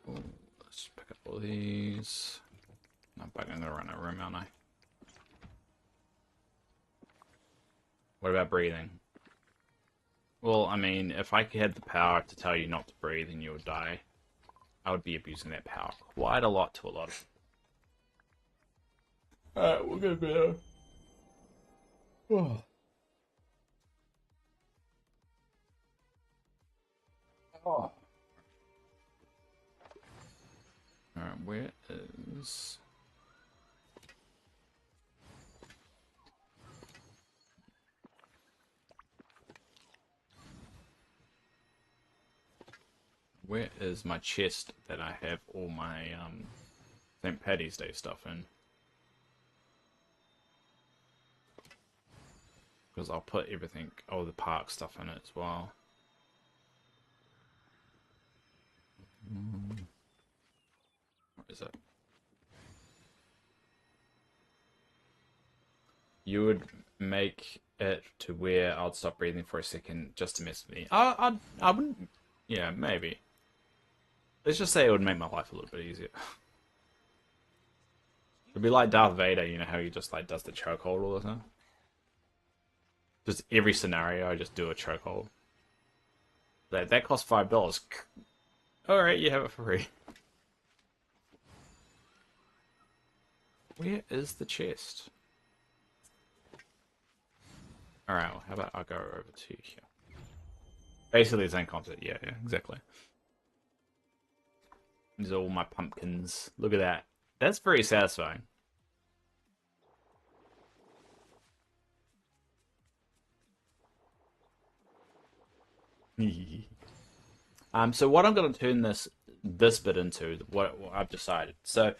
A: Ooh, let's pick up all these. I'm going to run out of room, aren't I? What about breathing? Well, I mean, if I had the power to tell you not to breathe and you would die, I would be abusing that power quite a lot to a lot of. Alright, we'll go better. Oh. Oh. Alright, where is. Where is my chest that I have all my St. Paddy's Day stuff in? Because I'll put everything, all the park stuff in it as well. What is it? You would make it to where I'd stop breathing for a second just to mess with me. I wouldn't. Yeah, maybe. Let's just say it would make my life a little bit easier. It'd be like Darth Vader, you know how he just like does the chokehold all the time. Just every scenario, I just do a chokehold. That costs $5. All right, you have it for free. Where is the chest? All right, well, how about I go over to here? Basically the same concept. Yeah, exactly. These are all my pumpkins. Look at that. That's very satisfying. So what I'm going to turn this bit into, what I've decided. So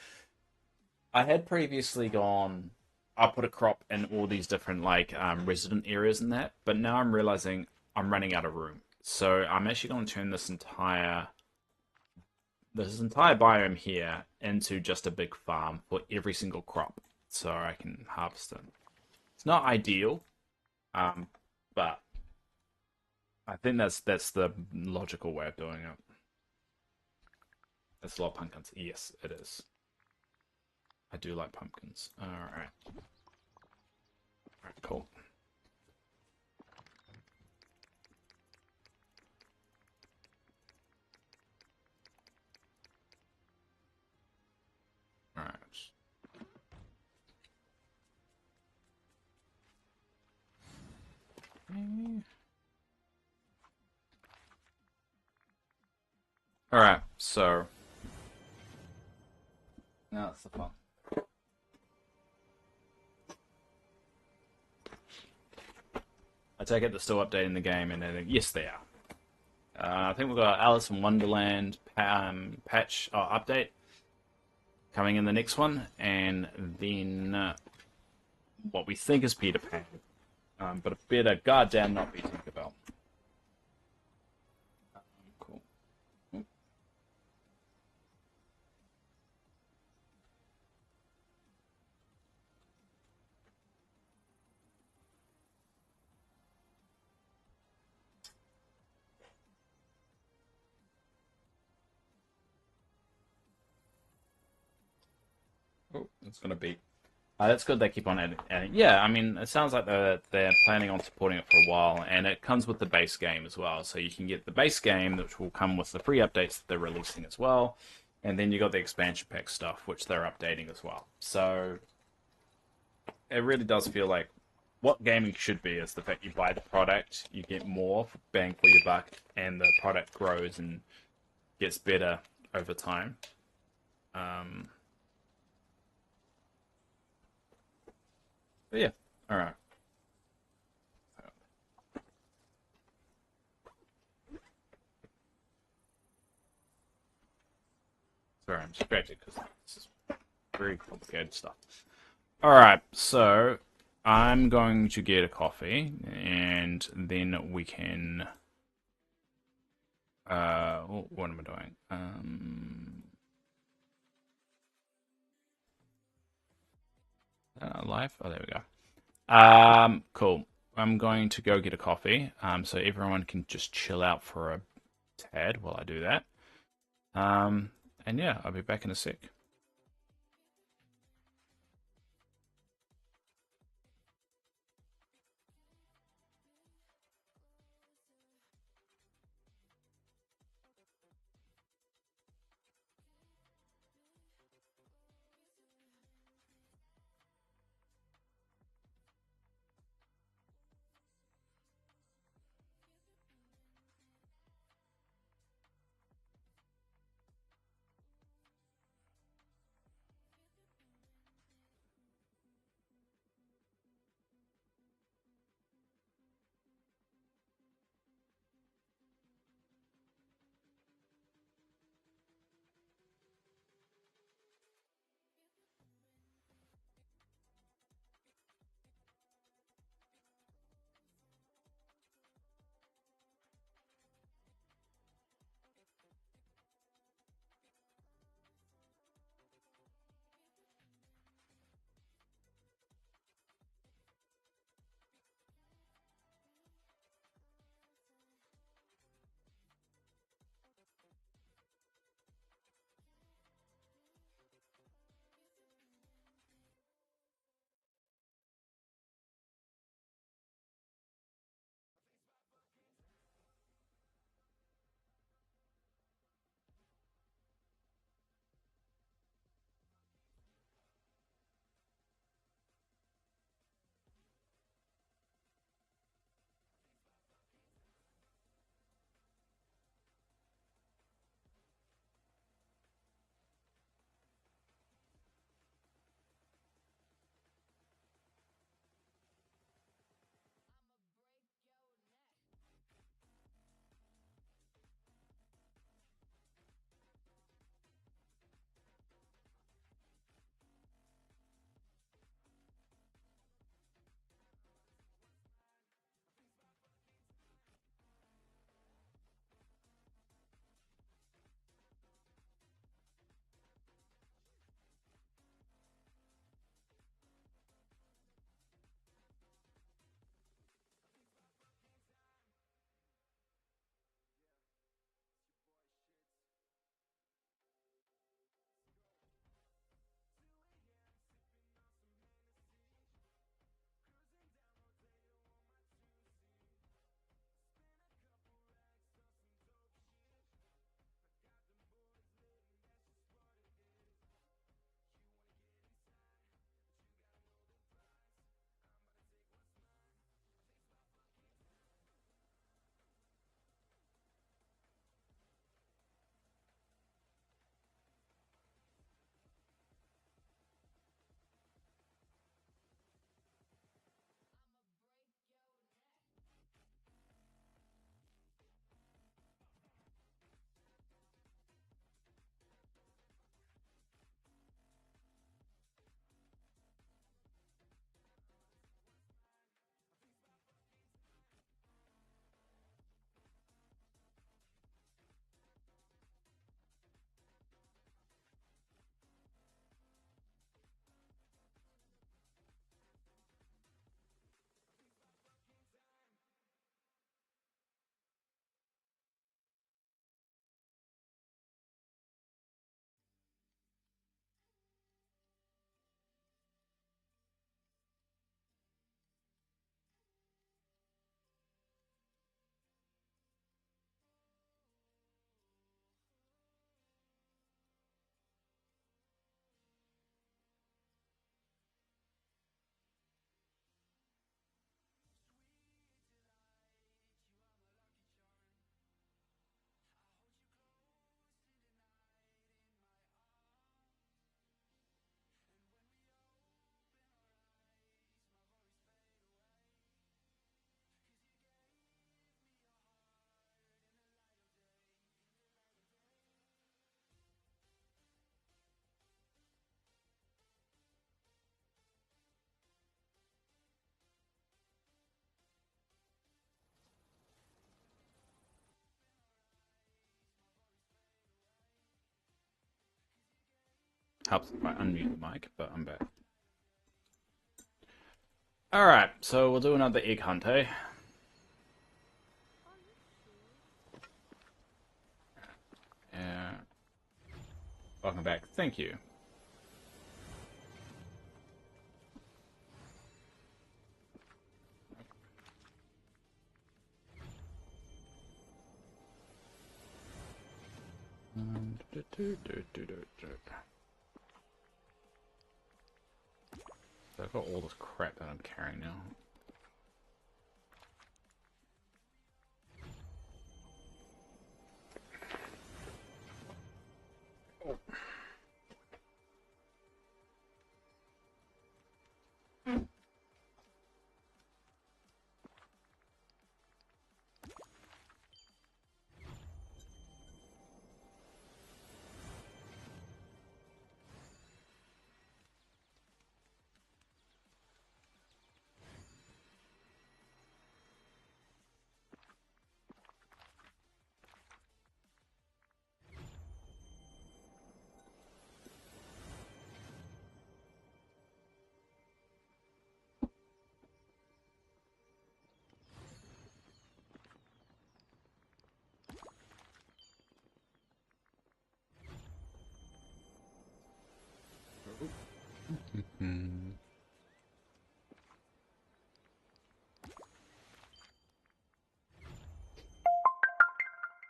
A: I had previously gone, I put a crop in all these different like resident areas and that, but now I'm realizing I'm running out of room. So I'm actually going to turn this entire biome here into just a big farm for every single crop, so I can harvest them. It's not ideal, um, but I think that's the logical way of doing it. That's a lot of pumpkins. Yes, it is. I do like pumpkins. All right. All right. Cool. All right. All right. So now it's the fun. I take it they're still updating the game, and I think yes, they are. I think we've got Alice in Wonderland patch update coming in the next one, and then what we think is Peter Pan, but it better goddamn not be Tinkerbell. Cool. Oh, it's gonna be. That's good. They keep on adding. Yeah, I mean, it sounds like they're planning on supporting it for a while, and it comes with the base game as well. So you can get the base game, which will come with the free updates that they're releasing as well, and then you got the expansion pack stuff, which they're updating as well. So it really does feel like what gaming should be is the fact you buy the product, you get more bang for your buck, and the product grows and gets better over time. Um, but yeah, all right. Sorry, I'm distracted because this is very complicated stuff. All right, so I'm going to get a coffee, and then we can. What am I doing? Live. Oh, there we go. Cool. I'm going to go get a coffee. So everyone can just chill out for a tad while I do that. And yeah, I'll be back in a sec. Helps if I unmute the mic, but I'm back. Alright, so we'll do another egg hunt, eh? Yeah. Welcome back. Thank you. So I've got all this crap that I'm carrying now. Oh.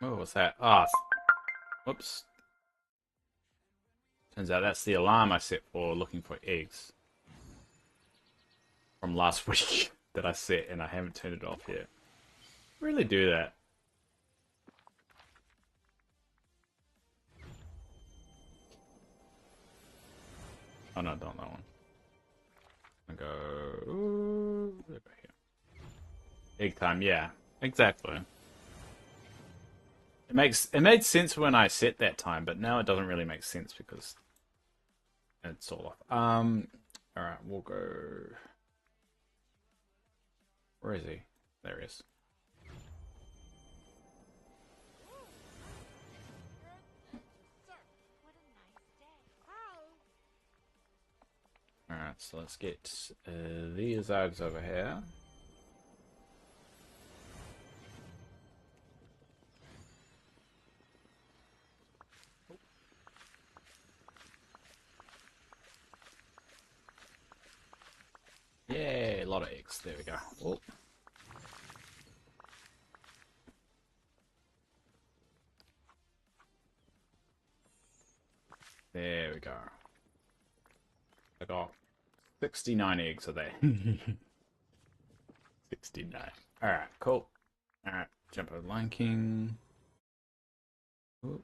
A: Oh, what's that? Ah, whoops. Turns out that's the alarm I set for looking for eggs. From last week that I set and I haven't turned it off yet. Really do that. Oh no, don't that one. I go over here. Egg time, yeah. Exactly. It made sense when I set that time, but now it doesn't really make sense because it's all off. Alright, we'll go. Where is he? There he is. Alright, so let's get these eggs over here. Yeah, a lot of eggs. There we go. Oh. There we go. I got 69 eggs are there. 69. Alright, cool. Alright, jump over Lion King. Ooh.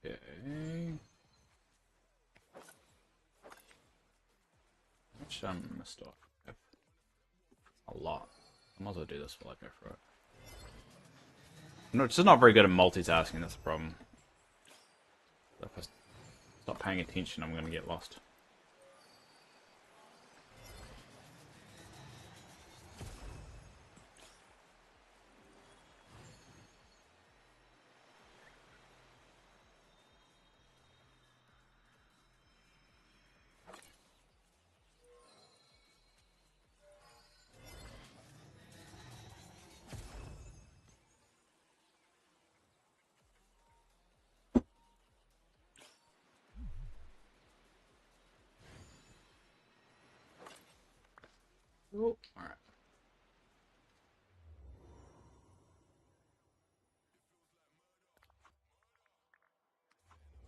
A: Okay. Which missed off? A lot. I might as well do this while I go for it. No, it's just not very good at multitasking, that's the problem. If I stop paying attention, I'm gonna get lost. Oh, alright.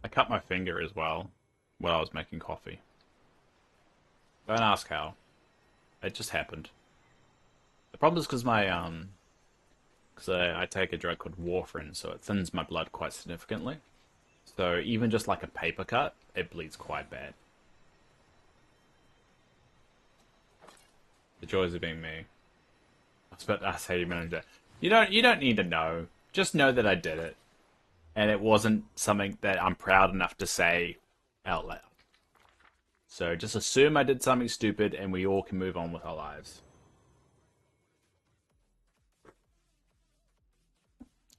A: I cut my finger as well while I was making coffee. Don't ask how. It just happened. The problem is because I take a drug called warfarin, so it thins my blood quite significantly. So even just like a paper cut, it bleeds quite bad. The joys of being me. I was about to ask how you manage that. You don't need to know. Just know that I did it. And it wasn't something that I'm proud enough to say out loud. So just assume I did something stupid and we all can move on with our lives.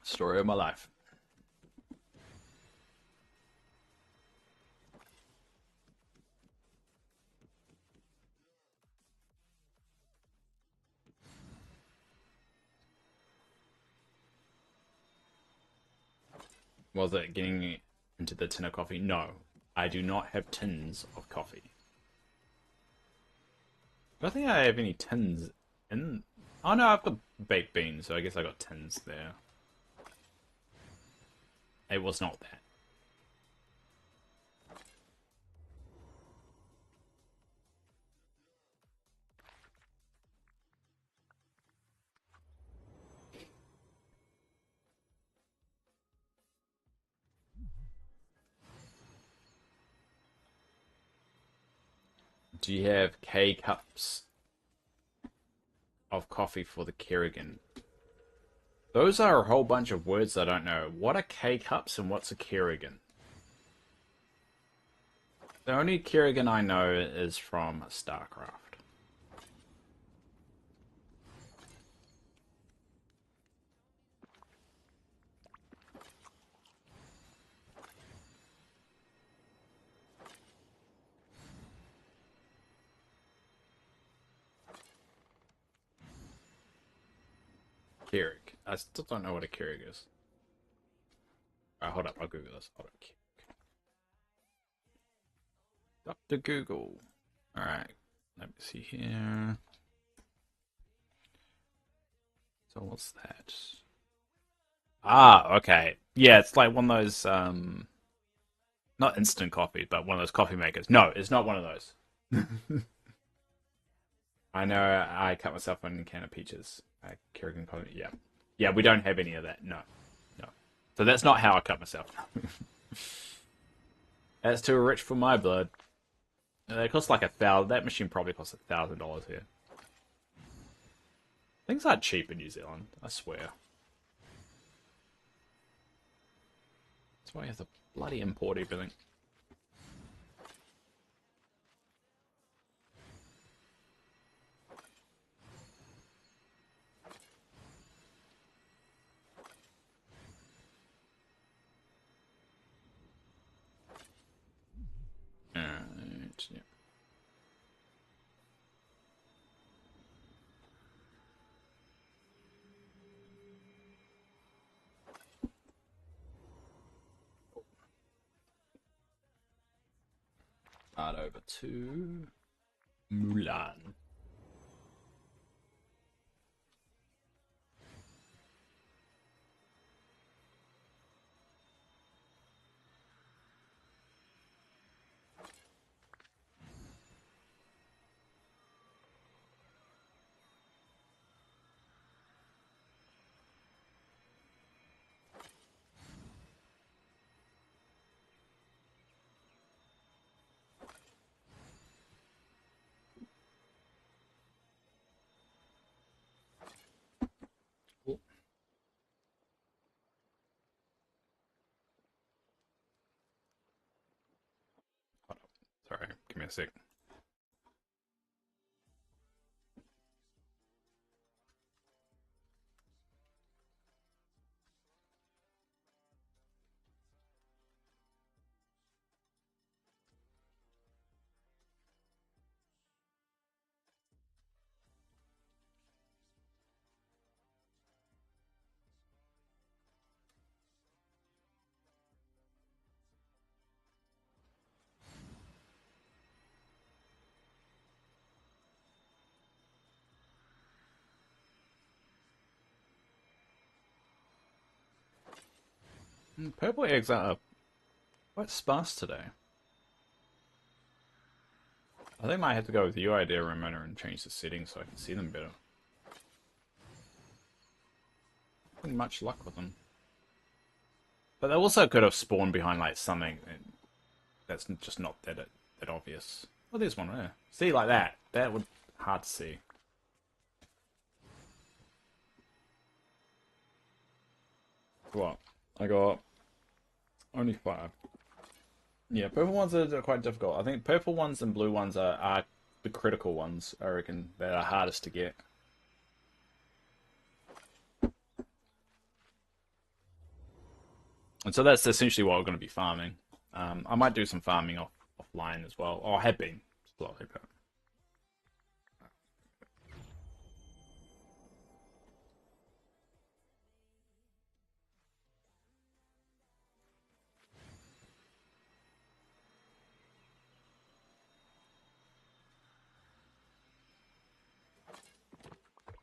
A: Story of my life. Was it getting into the tin of coffee? No. I do not have tins of coffee. I don't think I have any tins in... Oh no, I've got baked beans, so I guess I got tins there. It was not that. Do you have K cups of coffee for the Kerrigan? Those are a whole bunch of words I don't know. What are K cups and what's a Kerrigan? The only Kerrigan I know is from StarCraft. Keurig. I still don't know what a Keurig is. Alright, hold up. I'll Google this. Hold up. Dr. Google. Alright. Let me see here. So what's that? Ah, okay. Yeah, it's like one of those, not instant coffee, but one of those coffee makers. No, it's not one of those. I know I cut myself on a can of peaches. Kerrigan coffee. Yeah. Yeah, we don't have any of that. No. No. So that's not how I cut myself. That's too rich for my blood. It costs like $1,000. That machine probably costs $1,000 here. Things aren't cheap in New Zealand, I swear. That's why you have to bloody import everything. Yeah. Add over to Mulan. Cool. Hold up. Sorry, give me a sec. Purple eggs are quite sparse today. I think I might have to go with your idea, Ramona, and change the settings so I can see them better. Having much luck with them. But they also could have spawned behind like something that's just not that obvious. Oh, there's one there. See, like that. That would hard to see. What? I got only 5. Yeah, purple ones are quite difficult. I think purple ones and blue ones are the critical ones, I reckon, that are hardest to get. And so that's essentially what we're going to be farming. I might do some farming offline as well. Oh, I have been slowly, but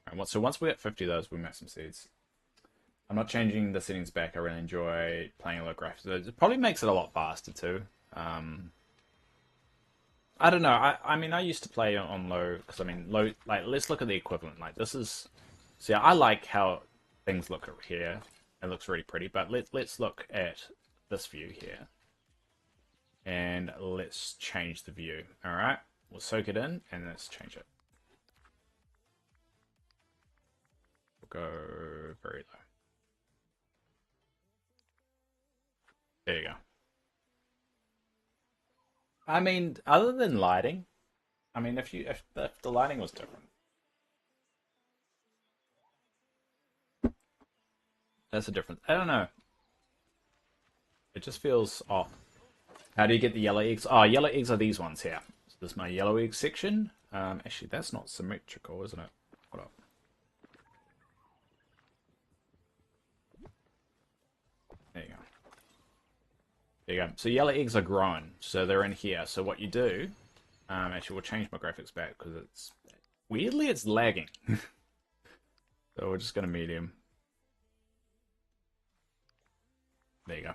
A: alright, so once we get 50 of those, we make some seeds. I'm not changing the settings back. I really enjoy playing low graphics. It probably makes it a lot faster too. I don't know. I mean, I used to play on low because I mean, low. Like, let's look at the equivalent. Like, this is. See, I like how things look here. It looks really pretty. But let's look at this view here, and let's change the view. All right, we'll soak it in, and let's change it. We'll go very low. There you go. I mean, other than lighting, I mean, if the lighting was different, that's a difference. I don't know. It just feels off. How do you get the yellow eggs? Oh, yellow eggs are these ones here. So this is my yellow egg section. Actually, that's not symmetrical, isn't it? Hold up. There you go. There you go. So yellow eggs are grown, so they're in here. So what you do, actually, we'll change my graphics back because it's weirdly it's lagging. So we're just gonna medium. There you go.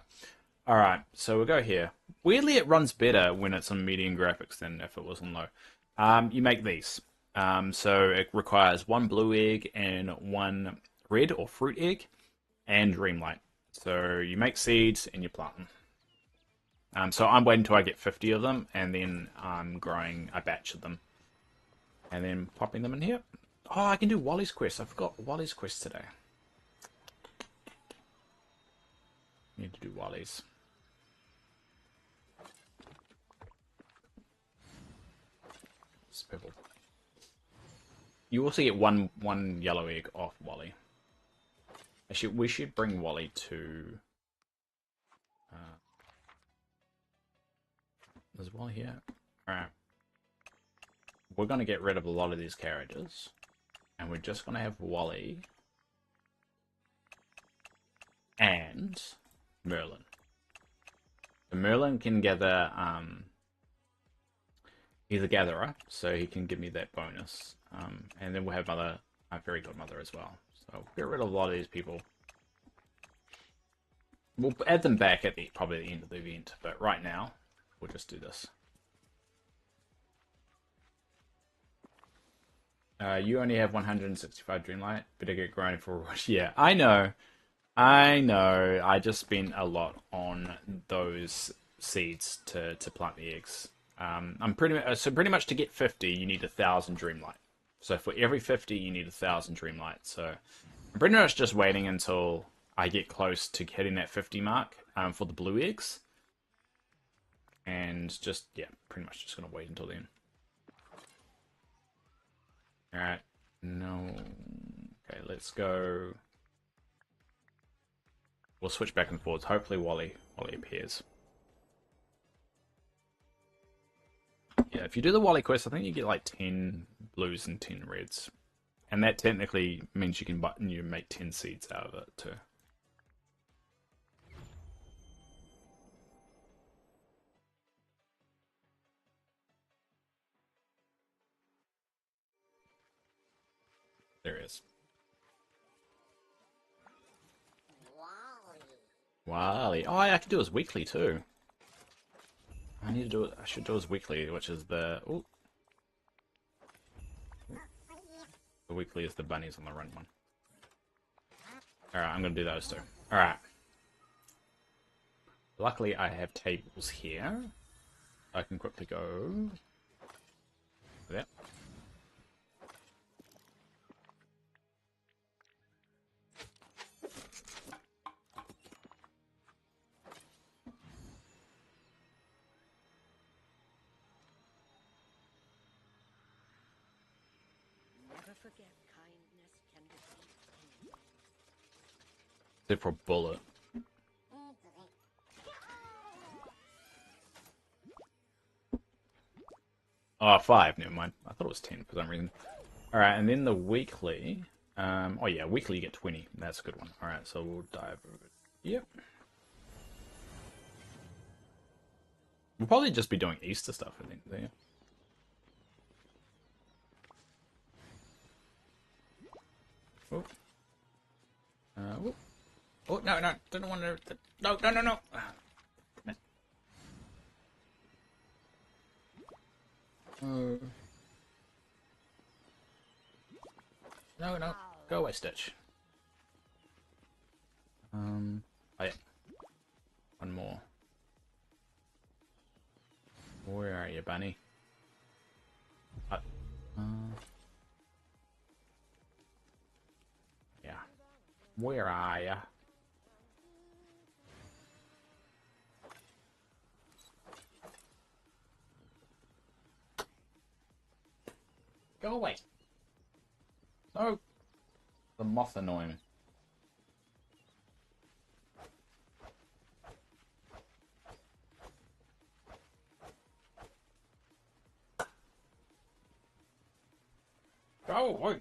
A: All right, so we'll go here. Weirdly, it runs better when it's on medium graphics than if it was on low. You make these. So it requires 1 blue egg and 1 red or fruit egg and Dreamlight. So you make seeds and you plant them. So I'm waiting until I get 50 of them, and then I'm growing a batch of them. And then popping them in here. Oh, I can do Wally's quest. I forgot Wally's quest today. Need to do Wally's. It's purple. You also get one yellow egg off Wally. Actually, we should bring Wally to... there's Wally here. Alright. We're going to get rid of a lot of these characters. And we're just going to have Wally and Merlin. So Merlin can gather... he's a gatherer, so he can give me that bonus. And then we'll have a fairy godmother as well. So we'll get rid of a lot of these people. We'll add them back at probably the end of the event, but right now, we'll just do this. You only have 165 Dreamlight. Better get grinding for... Yeah, I know. I know. I just spent a lot on those seeds to plant the eggs. I'm pretty much to get 50, you need 1,000 Dreamlight. So for every 50, you need 1,000 Dreamlight. So I'm pretty much just waiting until I get close to hitting that 50 mark for the blue eggs. And just, yeah, pretty much just going to wait until then. Alright. No. Okay, let's go. We'll switch back and forth. Hopefully Wally appears. Yeah, if you do the Wally quest, I think you get like 10 blues and 10 reds. And that technically means you can make 10 seeds out of it too. There it is. Wally. Oh, I can do his weekly too. I need to do it. I should do his weekly, which is the... Ooh. The weekly is the bunnies on the run one. Alright, I'm going to do those two. Alright. Luckily, I have tables here. I can quickly go... There.
D: forget kindness can defeat anything.
A: Except for a bullet. Oh, 5, never mind. I thought it was 10 for some reason. Alright, and then the weekly. Oh yeah, weekly you get 20. That's a good one. Alright, so we'll dive over it. Yep. We'll probably just be doing Easter stuff, I think, there. Oh. Oh. Oh, no, no, don't want to. No, no, no, no. Oh. No, no. Go away, Stitch. Oh yeah. One more. Where are you, bunny? Uh, yeah. Where are ya? Go away. No. The moth annoying me. Go away.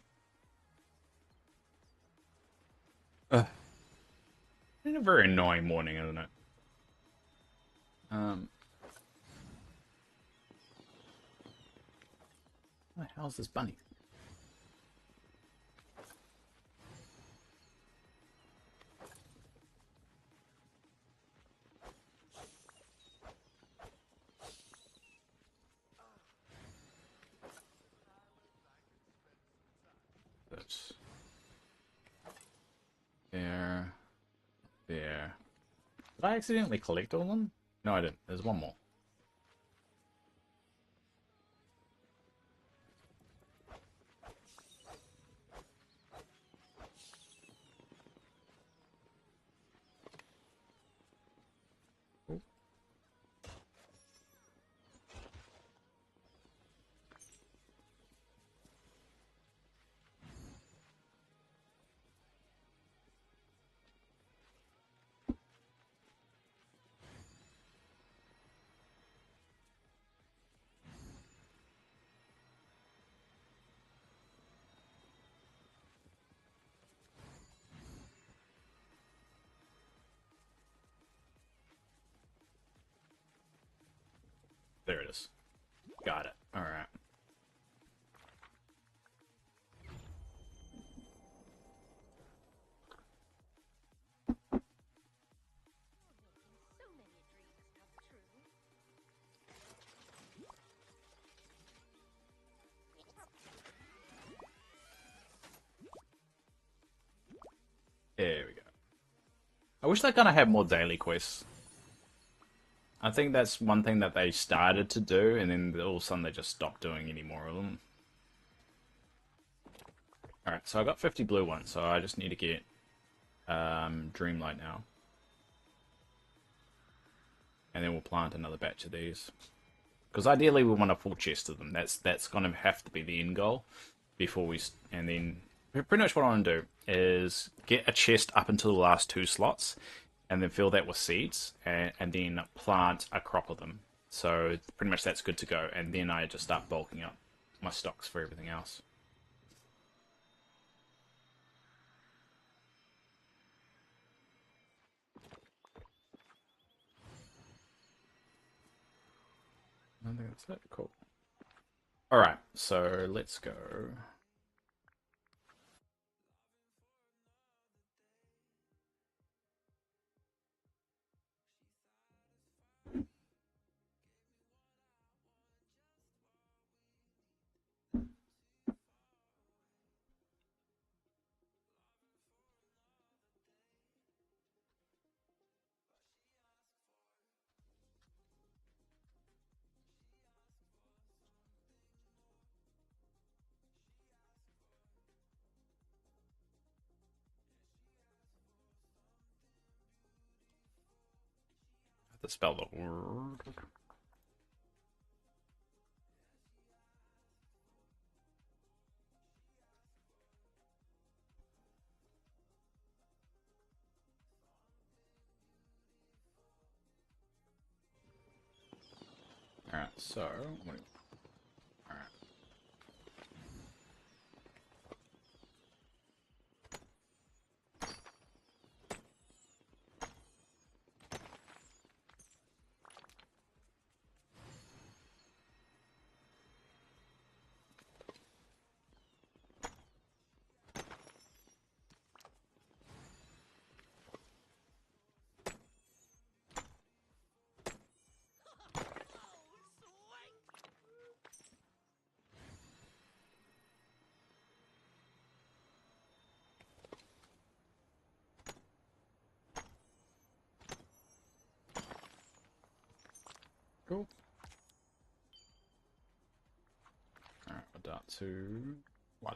A: It's a very annoying morning, isn't it? Where the hell's this bunny? That's there. There. Did I accidentally collect all of them? No, I didn't. There's one more. There it is. Got it. Alright.
B: So many dreams come true.
A: There we go. I wish they kind of had more daily quests. I think that's one thing that they started to do, and then all of a sudden they just stopped doing any more of them. Alright, so I got 50 blue ones, so I just need to get Dreamlight now. And then we'll plant another batch of these. Because ideally we want a full chest of them. That's going to have to be the end goal before we... And then pretty much what I want to do is get a chest up until the last 2 slots, and then fill that with seeds, and then plant a crop of them. So pretty much that's good to go, and then I just start bulking up my stocks for everything else. I think that's it. Cool. Alright, so let's go. I have to spell the word. So, alright. Cool. Alright, we're down to 1.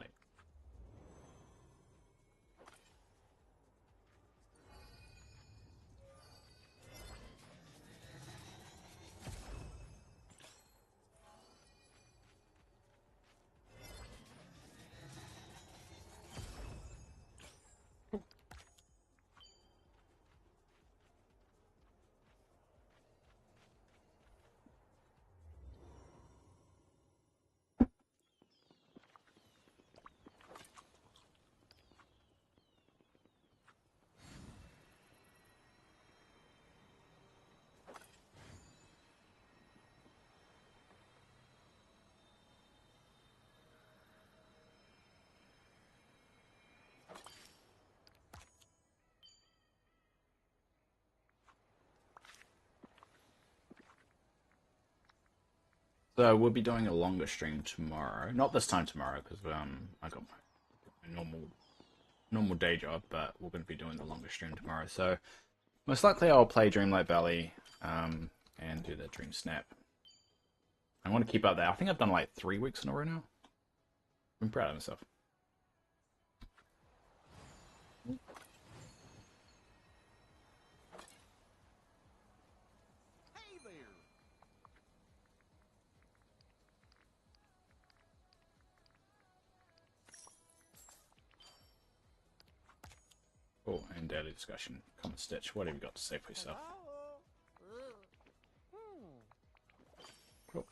A: So we'll be doing a longer stream tomorrow. Not this time tomorrow, because I got my normal day job, but we're going to be doing the longer stream tomorrow. So most likely I'll play Dreamlight Valley and do the Dream Snap. I want to keep up that. I think I've done like 3 weeks in a row now. I'm proud of myself.
C: Hey there.
A: Oh, and daily discussion. Comment Stitch. What have you got to say for yourself? Cool.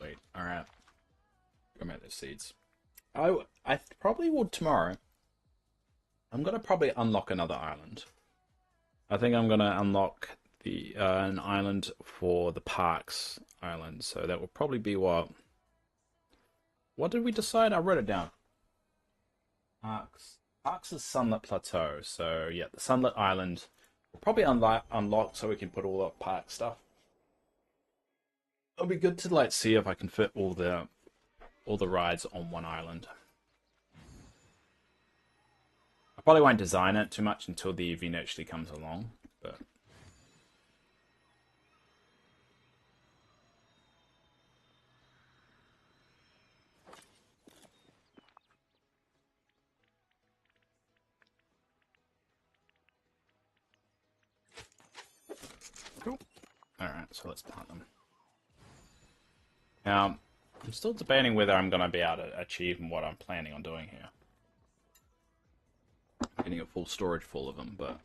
A: Wait, alright. Go make those seeds. I probably will tomorrow. I'm gonna probably unlock another island. I think I'm gonna unlock the an island for the Parks Island. So that will probably be what? What did we decide? I wrote it down. Parks. Parks is Sunlit Plateau. So yeah, the Sunlit Island will probably unlock so we can put all the park stuff. It'll be good to like see if I can fit all the rides on one island. I probably won't design it too much until the event actually comes along, but cool. Alright, so let's plant them. Now, I'm still debating whether I'm going to be able to achieve what I'm planning on doing here. Getting a full storage full of them, but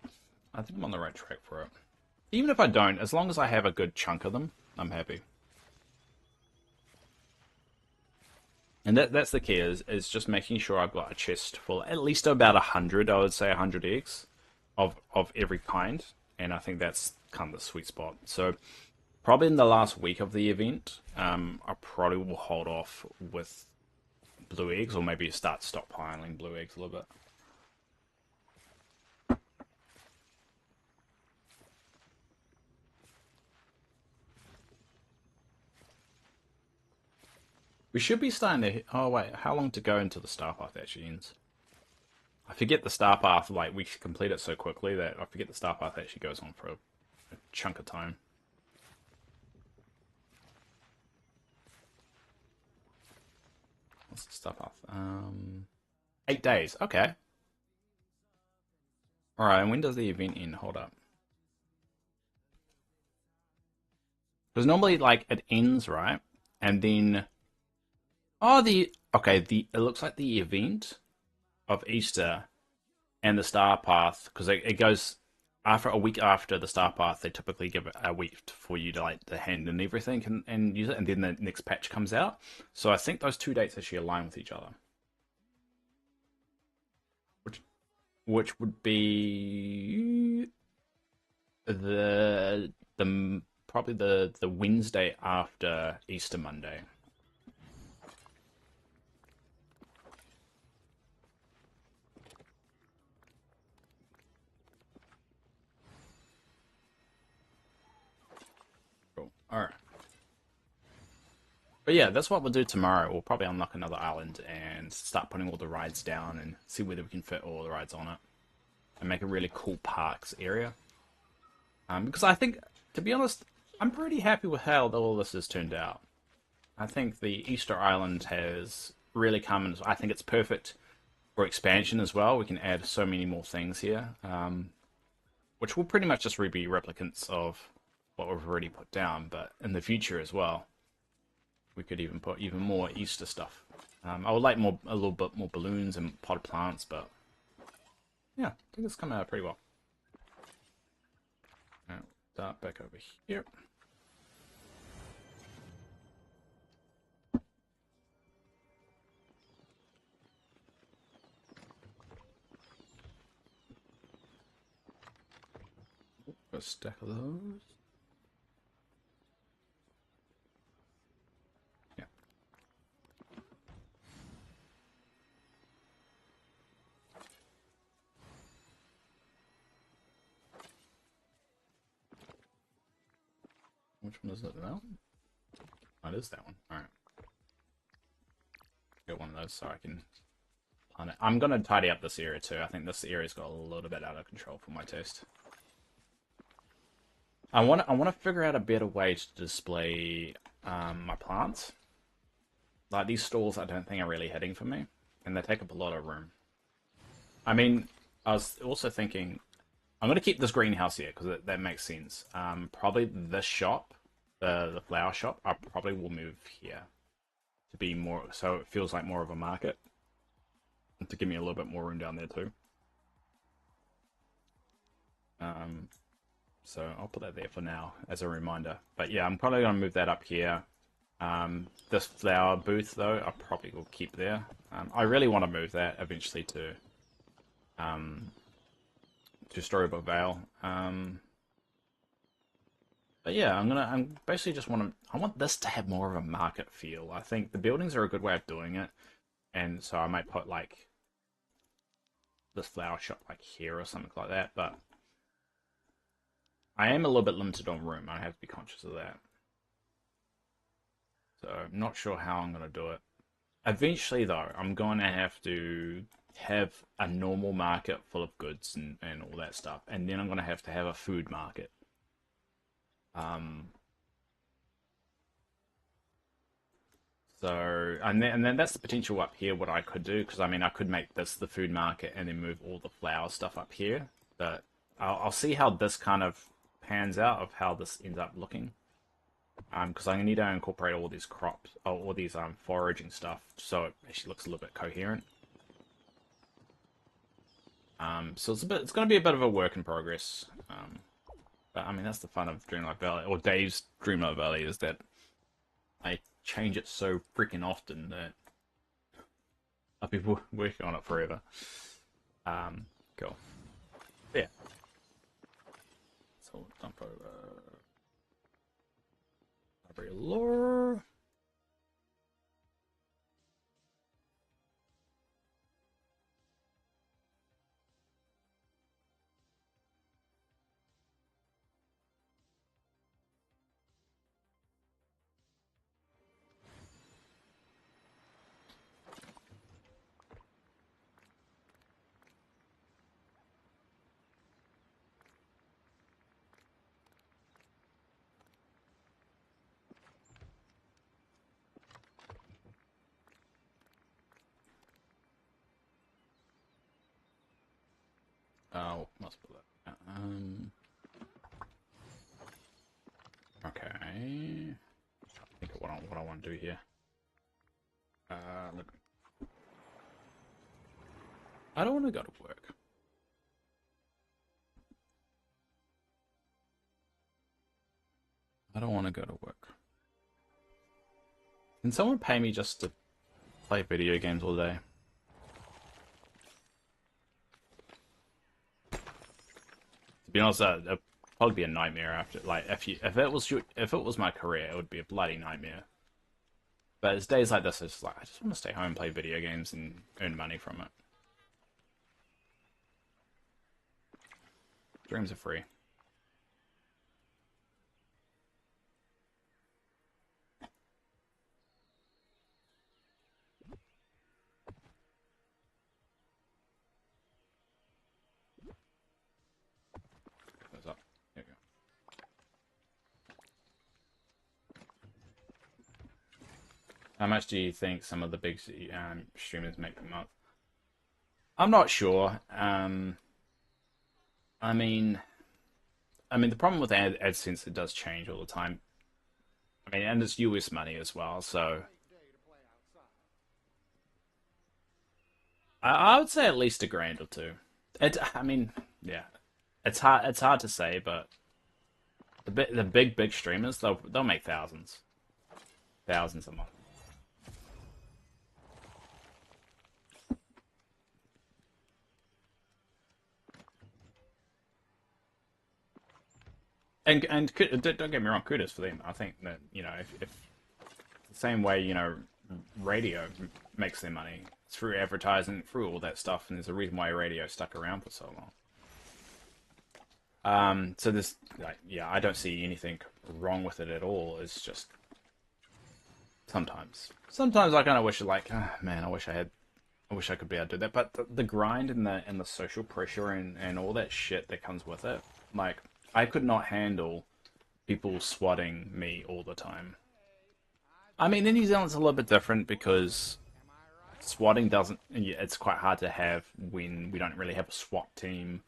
A: I think I'm on the right track for it. Even if I don't, as long as I have a good chunk of them, I'm happy. And that's the key, is just making sure I've got a chest full, at least about 100, I would say 100 eggs of every kind. And I think that's kind of the sweet spot. So probably in the last week of the event, I probably will hold off with blue eggs, or maybe start stockpiling blue eggs a little bit. We should be starting to... Oh, wait. How long to go until the star path actually ends? I forget the star path, like, we complete it so quickly that I forget the star path actually goes on for a chunk of time. What's the star path? 8 days. Okay. Alright, and when does the event end? Hold up. Because normally, like, it ends, right? And then... Oh, it looks like the event of Easter and the star path, because it goes after a week after the star path, they typically give it a week for you to like to hand in everything and use it, and then the next patch comes out. So I think those two dates actually align with each other, which would be the probably the Wednesday after Easter Monday. Cool. All right. But yeah, that's what we'll do tomorrow. We'll probably unlock another island and start putting all the rides down and see whether we can fit all the rides on it and make a really cool parks area. Because I think, to be honest, I'm pretty happy with how all this has turned out. I think the Easter Island has really come, and I think it's perfect for expansion as well. We can add so many more things here, which will pretty much just be replicants of what we've already put down, but in the future as well, we could even put even more Easter stuff. I would like a little bit more balloons and potted plants, but yeah, I think it's come out pretty well. Now, start back over here. A stack of those. Yeah. Which one is it now? Oh, it is that one. Alright. Get one of those so I can plant it. I'm going to tidy up this area too. I think this area's got a little bit out of control for my taste. I want to figure out a better way to display my plants. Like these stalls I don't think are really hitting for me, and they take up a lot of room. I mean, I was also thinking I'm going to keep this greenhouse here because that makes sense. Probably this shop, the flower shop, I probably will move here to be more, so it feels like more of a market, to give me a little bit more room down there too. So I'll put that there for now as a reminder. But yeah, I'm probably going to move that up here. This flower booth though, I probably will keep there. I really want to move that eventually to Storybook Vale. But yeah, I'm basically just I want this to have more of a market feel. I think the buildings are a good way of doing it, and so I might put like this flower shop like here or something like that. But I am a little bit limited on room. I have to be conscious of that. So I'm not sure how I'm going to do it. Eventually, though, I'm going to have a normal market full of goods and all that stuff, and then I'm going to have a food market. Um, and then that's the potential up here. What I could do, because I mean, I could make this the food market and then move all the flower stuff up here. But I'll see how this kind of pans out of how this ends up looking. Because I need to incorporate all these crops, all these foraging stuff, so it actually looks a little bit coherent. So it's going to be a bit of a work in progress. But I mean, that's the fun of Dreamlight Valley, or Dave's Dreamlight Valley, is that I change it so freaking often that I'll be working on it forever. Cool. Yeah. So dump over library lore. Oh, must put that. Okay. Think of what I want to do here. Look. I don't want to go to work. I don't want to go to work. Can someone pay me just to play video games all day? To be honest, that'd probably be a nightmare after. Like, if it was my career, it would be a bloody nightmare. But it's days like this, it's like I just want to stay home, play video games, and earn money from it. Dreams are free. Goes up. There we go. How much do you think some of the big streamers make per month? I'm not sure. I mean, the problem with AdSense, it does change all the time. I mean, and it's US money as well, so I would say at least a grand or two. I mean, yeah, it's hard to say, but the big streamers, they'll make thousands a month. And don't get me wrong, kudos for them. I think that if the same way radio makes their money through advertising, through all that stuff, and there's a reason why radio stuck around for so long. So this, like, yeah, I don't see anything wrong with it at all. It's just sometimes I kind of wish, like, man, I wish I could be able to do that. But the grind and the social pressure and all that shit that comes with it, like, I could not handle people swatting me all the time. I mean, in New Zealand's a little bit different because swatting doesn't. Yeah, it's quite hard to have when we don't really have a SWAT team.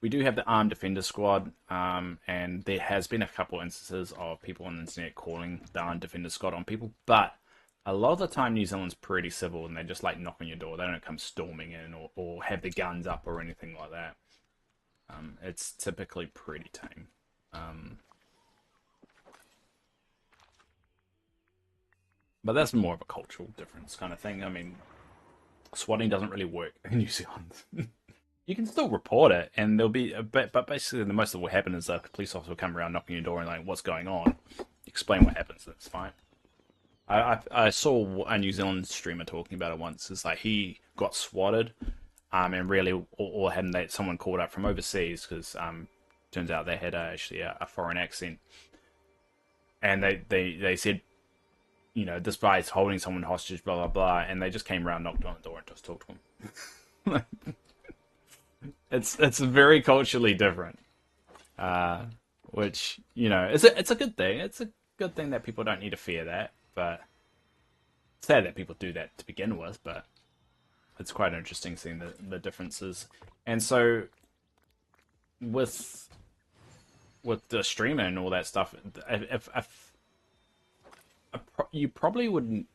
A: We do have the Armed Defender Squad, and there has been a couple instances of people on the internet calling the Armed Defender Squad on people, but a lot of the time New Zealand's pretty civil and they just like knock on your door. They don't come storming in or have their guns up or anything like that. It's typically pretty tame. But that's more of a cultural difference kind of thing. I mean, swatting doesn't really work in New Zealand. You can still report it, and there'll be but basically the most that will happen is a police officer will come around knocking your door and like, what's going on? Explain what happens. That's fine. I saw a New Zealand streamer talking about it once. It's like he got swatted, and really or had someone called up from overseas because turns out they had actually a foreign accent, and they said, this guy's holding someone hostage, blah blah blah, and they just came around, knocked on the door, and just talked to him. It's very culturally different, which it's a good thing. It's a good thing that people don't need to fear that, but it's sad that people do that to begin with. But it's quite interesting seeing the differences. And so with the streaming and all that stuff, if you probably wouldn't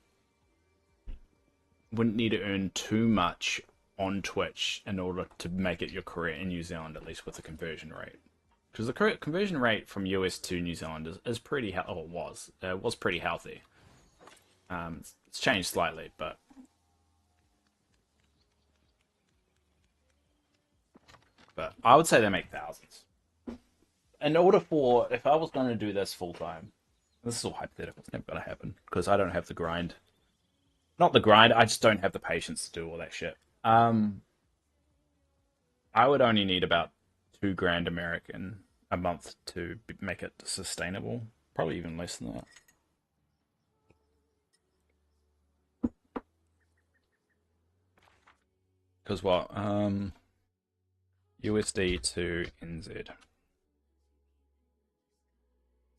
A: need to earn too much on Twitch in order to make it your career in New Zealand, at least with the conversion rate. Because the conversion rate from US to New Zealand is pretty was pretty healthy. It's changed slightly, but I would say they make thousands. In order if I was going to do this full time, this is all hypothetical. It's never going to happen because I don't have the grind. Not the grind. I just don't have the patience to do all that shit. I would only need about 2 grand American a month to make it sustainable. Probably even less than that. Because what? USD to NZ.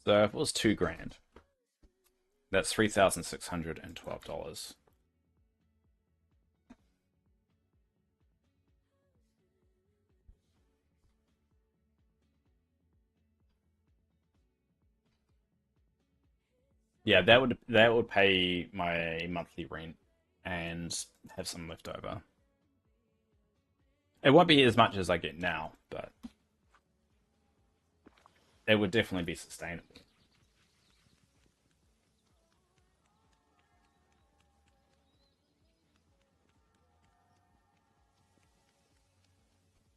A: So if it was 2 grand, that's $3,612. Yeah, that would pay my monthly rent and have some left over. It won't be as much as I get now, but it would definitely be sustainable.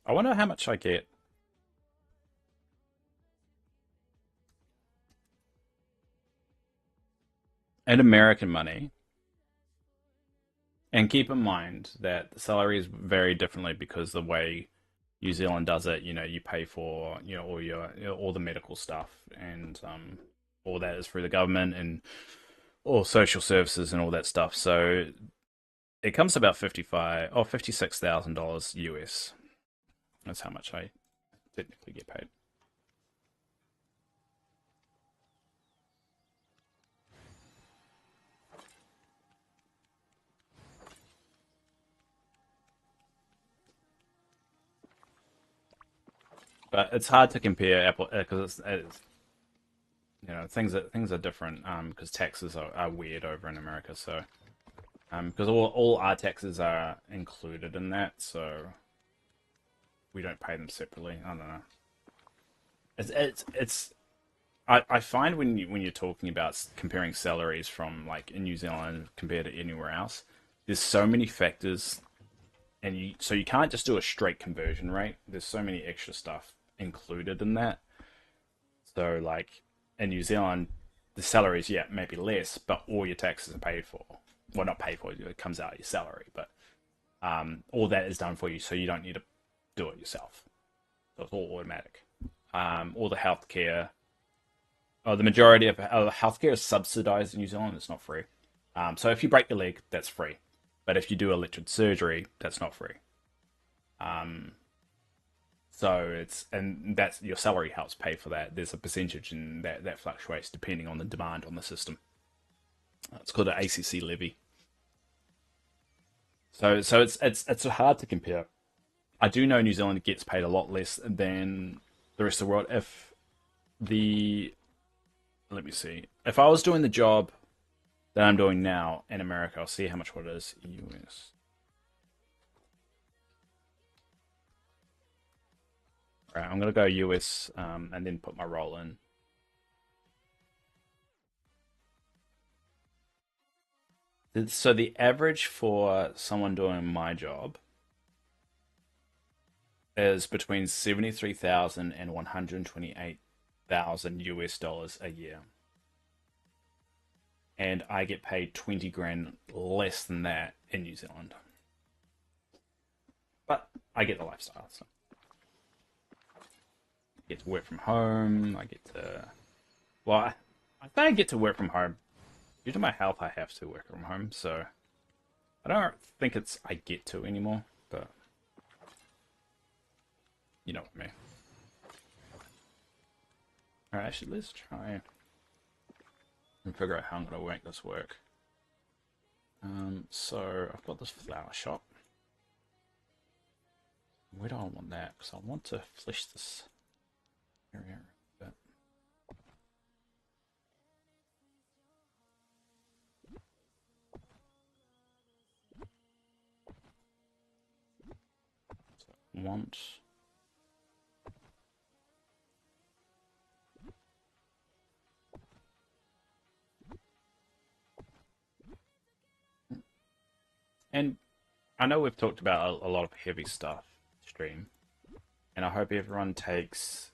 A: I wonder how much I get. In American money, and keep in mind that the salaries vary differently because the way New Zealand does it, you pay for all all the medical stuff and all that is through the government and all social services and all that stuff. So it comes to about 55 or $56,000 US. That's how much I technically get paid. But it's hard to compare Apple because it's things are different because taxes are weird over in America. So because all our taxes are included in that, so we don't pay them separately. I don't know. It's I find when you're talking about comparing salaries from like in New Zealand compared to anywhere else, there's so many factors, and you can't just do a straight conversion rate. There's so many extra stuff included in that. So like in New Zealand, the salaries yeah maybe less, but all your taxes are paid for. Well, not paid for. It comes out of your salary, but all that is done for you, so you don't need to do it yourself. So it's all automatic. All the healthcare, the majority of healthcare is subsidized in New Zealand. It's not free. So if you break your leg, that's free. But if you do elective surgery, that's not free. Um, so and that's your salary helps pay for that. There's a percentage in that fluctuates depending on the demand on the system. It's called an ACC levy. So it's hard to compare. I do know New Zealand gets paid a lot less than the rest of the world. If the let me see, if I was doing the job that I'm doing now in America, I'll see how much what it is US. All right, I'm gonna go US and then put my role in. So the average for someone doing my job is between 73,000 and 128,000 US dollars a year. And I get paid 20 grand less than that in New Zealand. But I get the lifestyle. So I get to work from home. I get to, well, I don't get to work from home. Due to my health, I have to work from home. So I don't think it's I get to anymore. But you know what I mean. Alright, actually, let's try and figure out how I'm going to make this work. So I've got this flower shop. Where do I want that? Because I want to flesh this area a bit. So I want and I know we've talked about a lot of heavy stuff stream, and I hope everyone takes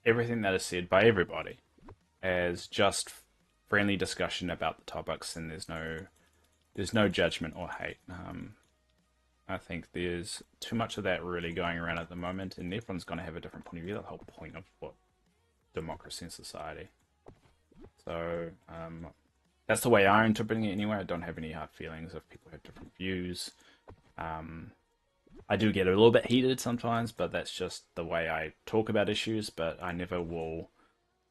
A: everything that is said by everybody as just friendly discussion about the topics, and there's no judgment or hate. I think there's too much of that really going around at the moment, and everyone's going to have a different point of view. The whole point of what democracy in society. So that's the way I'm interpreting it anyway. I don't have any hard feelings if people have different views. Um, I do get a little bit heated sometimes, but that's just the way I talk about issues. But I never will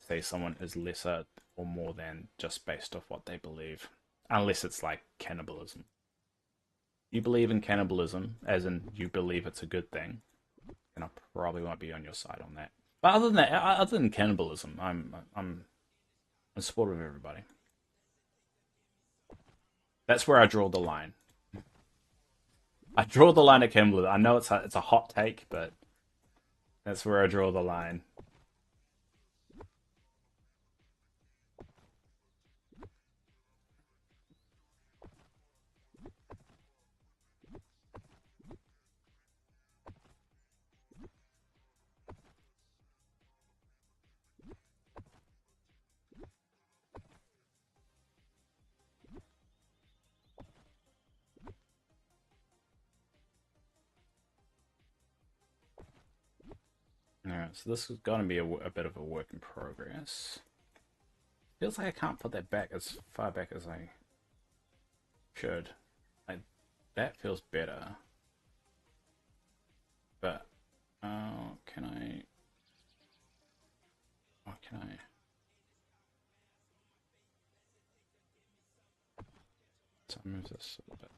A: say someone is lesser or more than just based off what they believe, unless it's like cannibalism. You believe in cannibalism, as in you believe it's a good thing, then I probably won't be on your side on that. But other than that, other than cannibalism, I'm in support of everybody. That's where I draw the line. I draw the line at cannibalism. I know it's a hot take, but that's where I draw the line. Alright, so this is going to be a bit of a work in progress. Feels like I can't put that back as far back as I should. Like, that feels better. But, can I... Oh, can I... So I'll move this a little bit.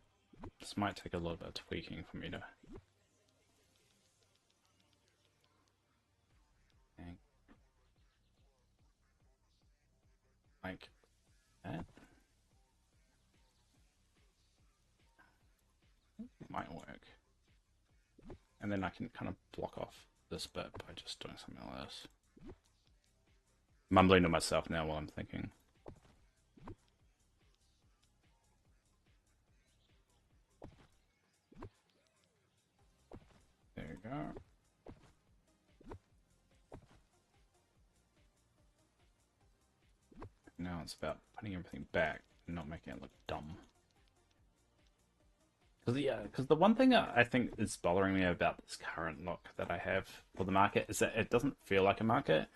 A: This might take a little bit of tweaking for me to... Like that. Might work. And then I can kind of block off this bit by just doing something like this. Mumbling to myself now while I'm thinking. There you go. Now it's about putting everything back and not making it look dumb. Because the one thing that I think is bothering me about this current look that I have for the market is that it doesn't feel like a market.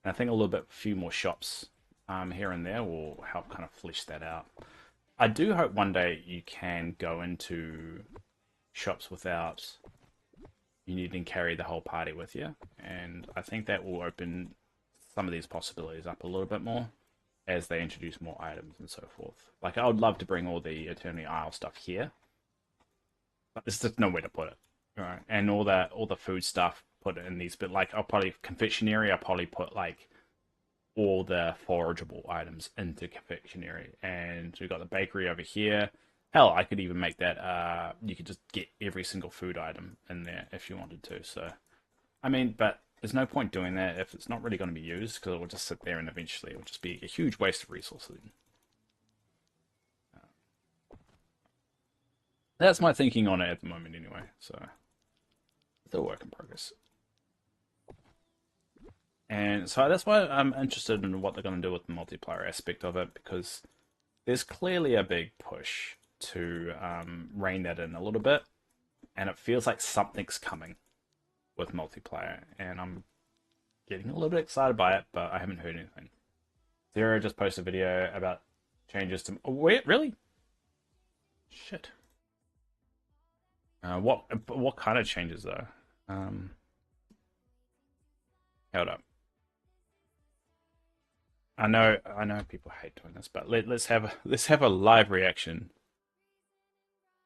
A: And I think a little bit, few more shops here and there will help kind of flesh that out. I do hope one day you can go into shops without you needing to carry the whole party with you. And I think that will open some of these possibilities up a little bit more as they introduce more items and so forth. Like, I would love to bring all the Eternity Isle stuff here, but there's just nowhere to put it. Right? And all the food stuff, put it in these, but like, I'll probably, confectionery, I'll probably put like all the forageable items into confectionery. And we've got the bakery over here. Hell, I could even make that, you could just get every single food item in there if you wanted to. So, I mean, but there's no point doing that if it's not really going to be used, because it will just sit there and eventually it will just be a huge waste of resources. That's my thinking on it at the moment anyway, so still a work in progress. And so that's why I'm interested in what they're going to do with the multiplayer aspect of it, because there's clearly a big push to rein that in a little bit, and it feels like something's coming with multiplayer, and I'm getting a little bit excited by it, but I haven't heard anything. Zero just posted a video about changes to... Oh, wait, really? Shit. What kind of changes though? Hold up. I know people hate doing this, but let's have a live reaction.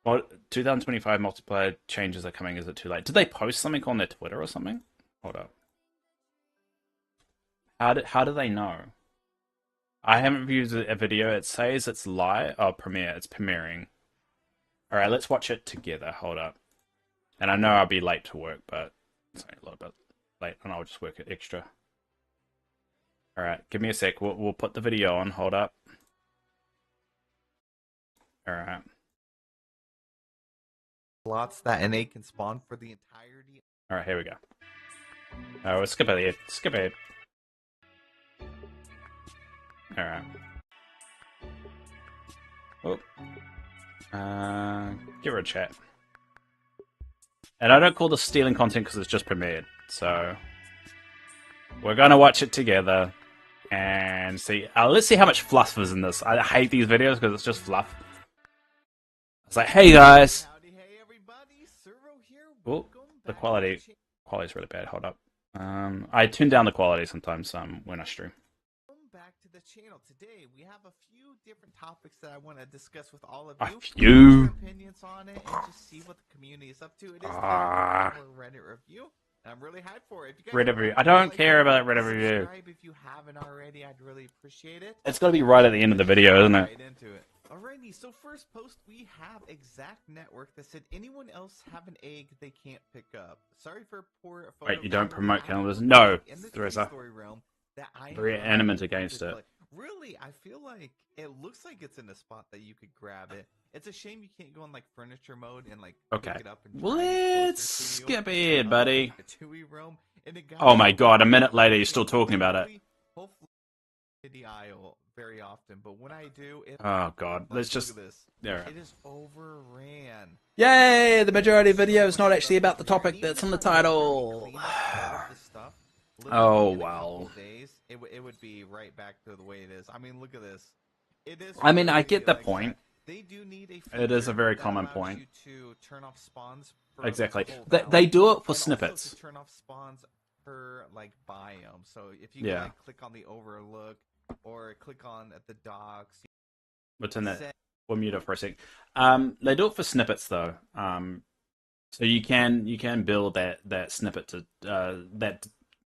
A: What 2025 multiplayer changes are coming? Is it too late? Did they post something on their Twitter or something? Hold up. How do they know? I haven't viewed a video. It says it's live. Oh, premiere. It's premiering. All right, let's watch it together. Hold up. And I know I'll be late to work, but it's only a little bit late, and I'll just work it extra. All right, give me a sec. We'll put the video on. Hold up. All right.
E: Slots that NA can spawn for the entirety.
A: All right, here we go. Oh, we'll skip ahead. Skip ahead. All right. Oh. Give her a chat. And I don't call this stealing content because it's just premiered. So we're gonna watch it together and see. Let's see how much fluff is in this. I hate these videos because it's just fluff. It's like, hey guys.
E: Howdy, hey everybody, Servo here.
A: Oh, the quality's really bad. Hold up. I tune down the quality sometimes when I stream.
E: Welcome back to the channel. Today we have a few different topics that I want to discuss with all of
A: A
E: you.
A: few?
E: Your opinions on it and just see what the community is up to. It is our Reddit review. And I'm really hyped for it. If you guys
A: Reddit review. I don't care about Reddit review.
E: Subscribe if you haven't already. I'd really appreciate it.
A: It's got to be right at the end of the video, isn't it?
E: Right into it. Alrighty, so first post we have Exact Network that said anyone else have an egg they can't pick up. Sorry for poor photo.
A: Wait, you don't
E: quality.
A: promote
E: I
A: calendars?
E: have
A: No,
E: in the
A: there is a
E: story realm that I
A: very
E: have
A: adamant
E: to
A: against it.
E: display. Really, I feel like it looks like it's in a spot that you could grab it. It's a shame you can't go in like furniture mode and like
A: Okay.
E: pick it up and try it
A: Let's
E: closer to you.
A: skip ahead, buddy.
E: Like the TUI realm. And it got
A: Oh my god, a minute later you're still talking about it.
E: Hopefully the aisle very often, but when I do, it,
A: Oh god, let's
E: look
A: just...
E: at this.
A: There.
E: It is overran.
A: Yay! The majority of the video is not actually about the topic that's in the title.
E: Clean up all of this stuff.
A: Oh,
E: in a couple
A: well.
E: of days, it would be right back to the way it is. I mean, look at this. It is
A: I mean, I
E: really
A: get the
E: like sad.
A: point.
E: They do need a
A: It is a
E: feature
A: very
E: that
A: common
E: allows
A: point.
E: you to turn off spawns for like
A: Exactly.
E: the whole
A: They
E: valley,
A: do it for
E: and also to
A: snippets.
E: turn off spawns per like biome. So if you can
A: Yeah.
E: like click on the overlook or click on at the docks,
A: We'll turn that.
E: set
A: We'll mute it for a sec. They do it for snippets though. So you can build that snippet to that